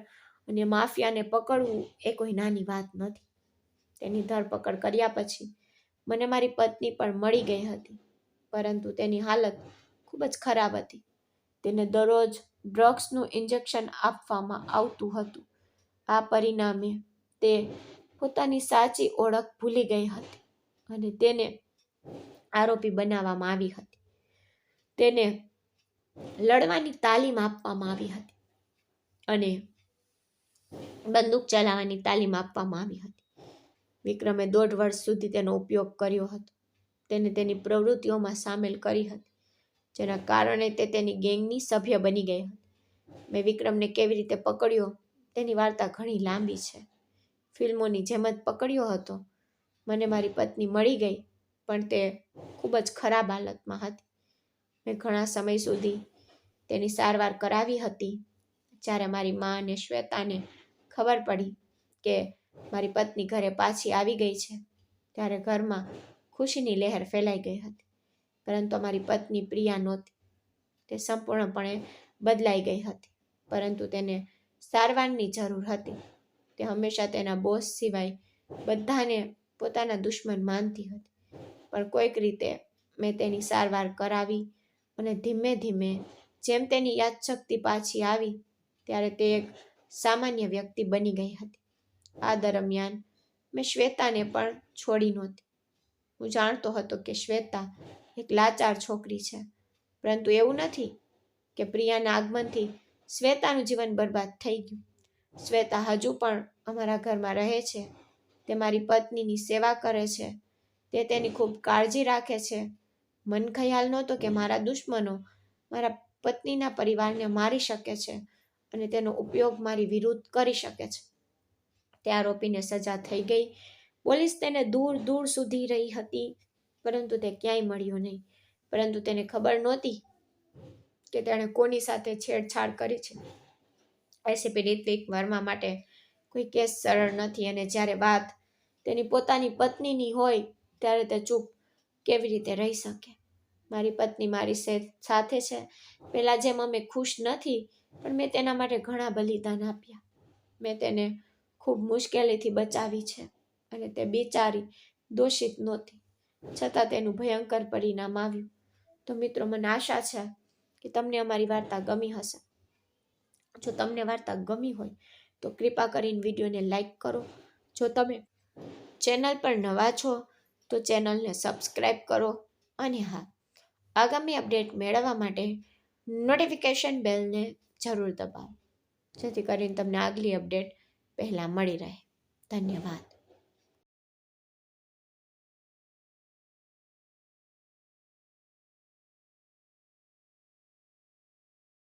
અને માફિયાને પકડવું એ કોઈ નાની વાત નથી. તેની ધરપકડ કર્યા પછી મને મારી પત્ની પણ મળી ગઈ હતી, પરંતુ તેની હાલત ખૂબ જ ખરાબ હતી. તેને દરરોજ ડ્રગ્સનું ઇન્જેક્શન આપવામાં આવતું હતું. આ પરિણામે તે પોતાની સાચી ઓળખ ભૂલી ગઈ હતી અને તેને આરોપી બનાવવામાં આવી હતી. તેને લડવાની તાલીમ આપવામાં આવી હતી અને બંદૂક ચલાવવાની તાલીમ આપવામાં આવી હતી. વિક્રમે 1.5 વર્ષ સુધી તેનો ઉપયોગ કર્યો હતો. તેને તેની પ્રવૃત્તિઓમાં સામેલ કરી હતી, જેના કારણે તે તેની ગેંગની સભ્ય બની ગઈ હતી. મેં વિક્રમને કેવી રીતે પકડ્યો તેની વાર્તા ઘણી લાંબી છે. ફિલ્મોની જેમ જ પકડ્યો હતો. મને મારી પત્ની મળી ગઈ, પણ તે ખૂબ જ ખરાબ હાલતમાં હતી. મેં ઘણા સમય સુધી તેની સારવાર કરાવી હતી. જ્યારે મારી મા અને શ્વેતાને ખબર પડી કે મારી પત્ની ઘરે પાછી આવી ગઈ છે, ત્યારે ઘરમાં ખુશીની લહેર ફેલાઈ ગઈ હતી. પરંતુ મારી પત્ની પ્રિયા નહોતી. તે સંપૂર્ણપણે બદલાઈ ગઈ હતી, પરંતુ તેને સારવારની જરૂર હતી. તે હંમેશા તેના બોસ સિવાય બધાને પોતાના દુશ્મન માનતી હતી, પણ કોઈક રીતે મેં તેની સારવાર કરાવી અને ધીમે ધીમે જેમ તેની યાદશક્તિ પાછી આવી, ત્યારે તે એક સામાન્ય વ્યક્તિ બની ગઈ હતી. આ દરમિયાન મેં શ્વેતાને પણ છોડી નહોતી. હું જાણતો હતો કે શ્વેતા એક લાચાર છોકરી છે, પરંતુ એવું નથી કે પ્રિયાના આગમનથી શ્વેતાનું જીવન બરબાદ થઈ ગયું. શ્વેતા હજુ પણ અમારા ઘરમાં રહે છે. તે મારી પત્નીની સેવા કરે છે. તે તેની ખૂબ કાળજી રાખે છે. મન ખ્યાલ નહોતો કે મારા દુશ્મનો મારા પત્નીના પરિવારને મારી શકે છે અને તેનો ઉપયોગ મારી વિરુદ્ધ કરી શકે છે. તે આરોપીને સજા થઈ ગઈ. પોલીસ તેને દૂર દૂર શોધી રહી હતી, પરંતુ તે ક્યાંય મળ્યો નહીં. પરંતુ તેને ખબર નહોતી કે તેણે કોની સાથે છેડછાડ કરી છે. એસીપી રિત્વિક વર્મા માટે કોઈ કેસ સરળ નથી, અને જ્યારે વાત તેની પોતાની પત્નીની હોય ત્યારે તે ચૂપ કેવી રીતે રહી શકે. મારી પત્ની મારી સાથે છે. પહેલા જેમ અમે ખુશ નથી, પણ મેં તેના માટે ઘણા બલિદાન આપ્યા. મેં તેને ખૂબ મુશ્કેલીથી બચાવી છે અને તે બિચારી દોષિત નહોતી, છતાં તેનું ભયંકર પરિણામ આવ્યું. તો મિત્રો, મને આશા છે કે તમને અમારી વાર્તા ગમી હશે. જો તમને વાર્તા ગમી હોય તો કૃપા કરીને વિડીયોને લાઈક કરો. જો તમે ચેનલ પર નવા છો તો ચેનલને સબસ્ક્રાઈબ કરો, અને હા, આગામી અપડેટ મેળવવા માટે નોટિફિકેશન બેલને જરૂર દબાવો, જેથી કરીને તમને આગલી અપડેટ પહેલાં મળી રહે. ધન્યવાદ.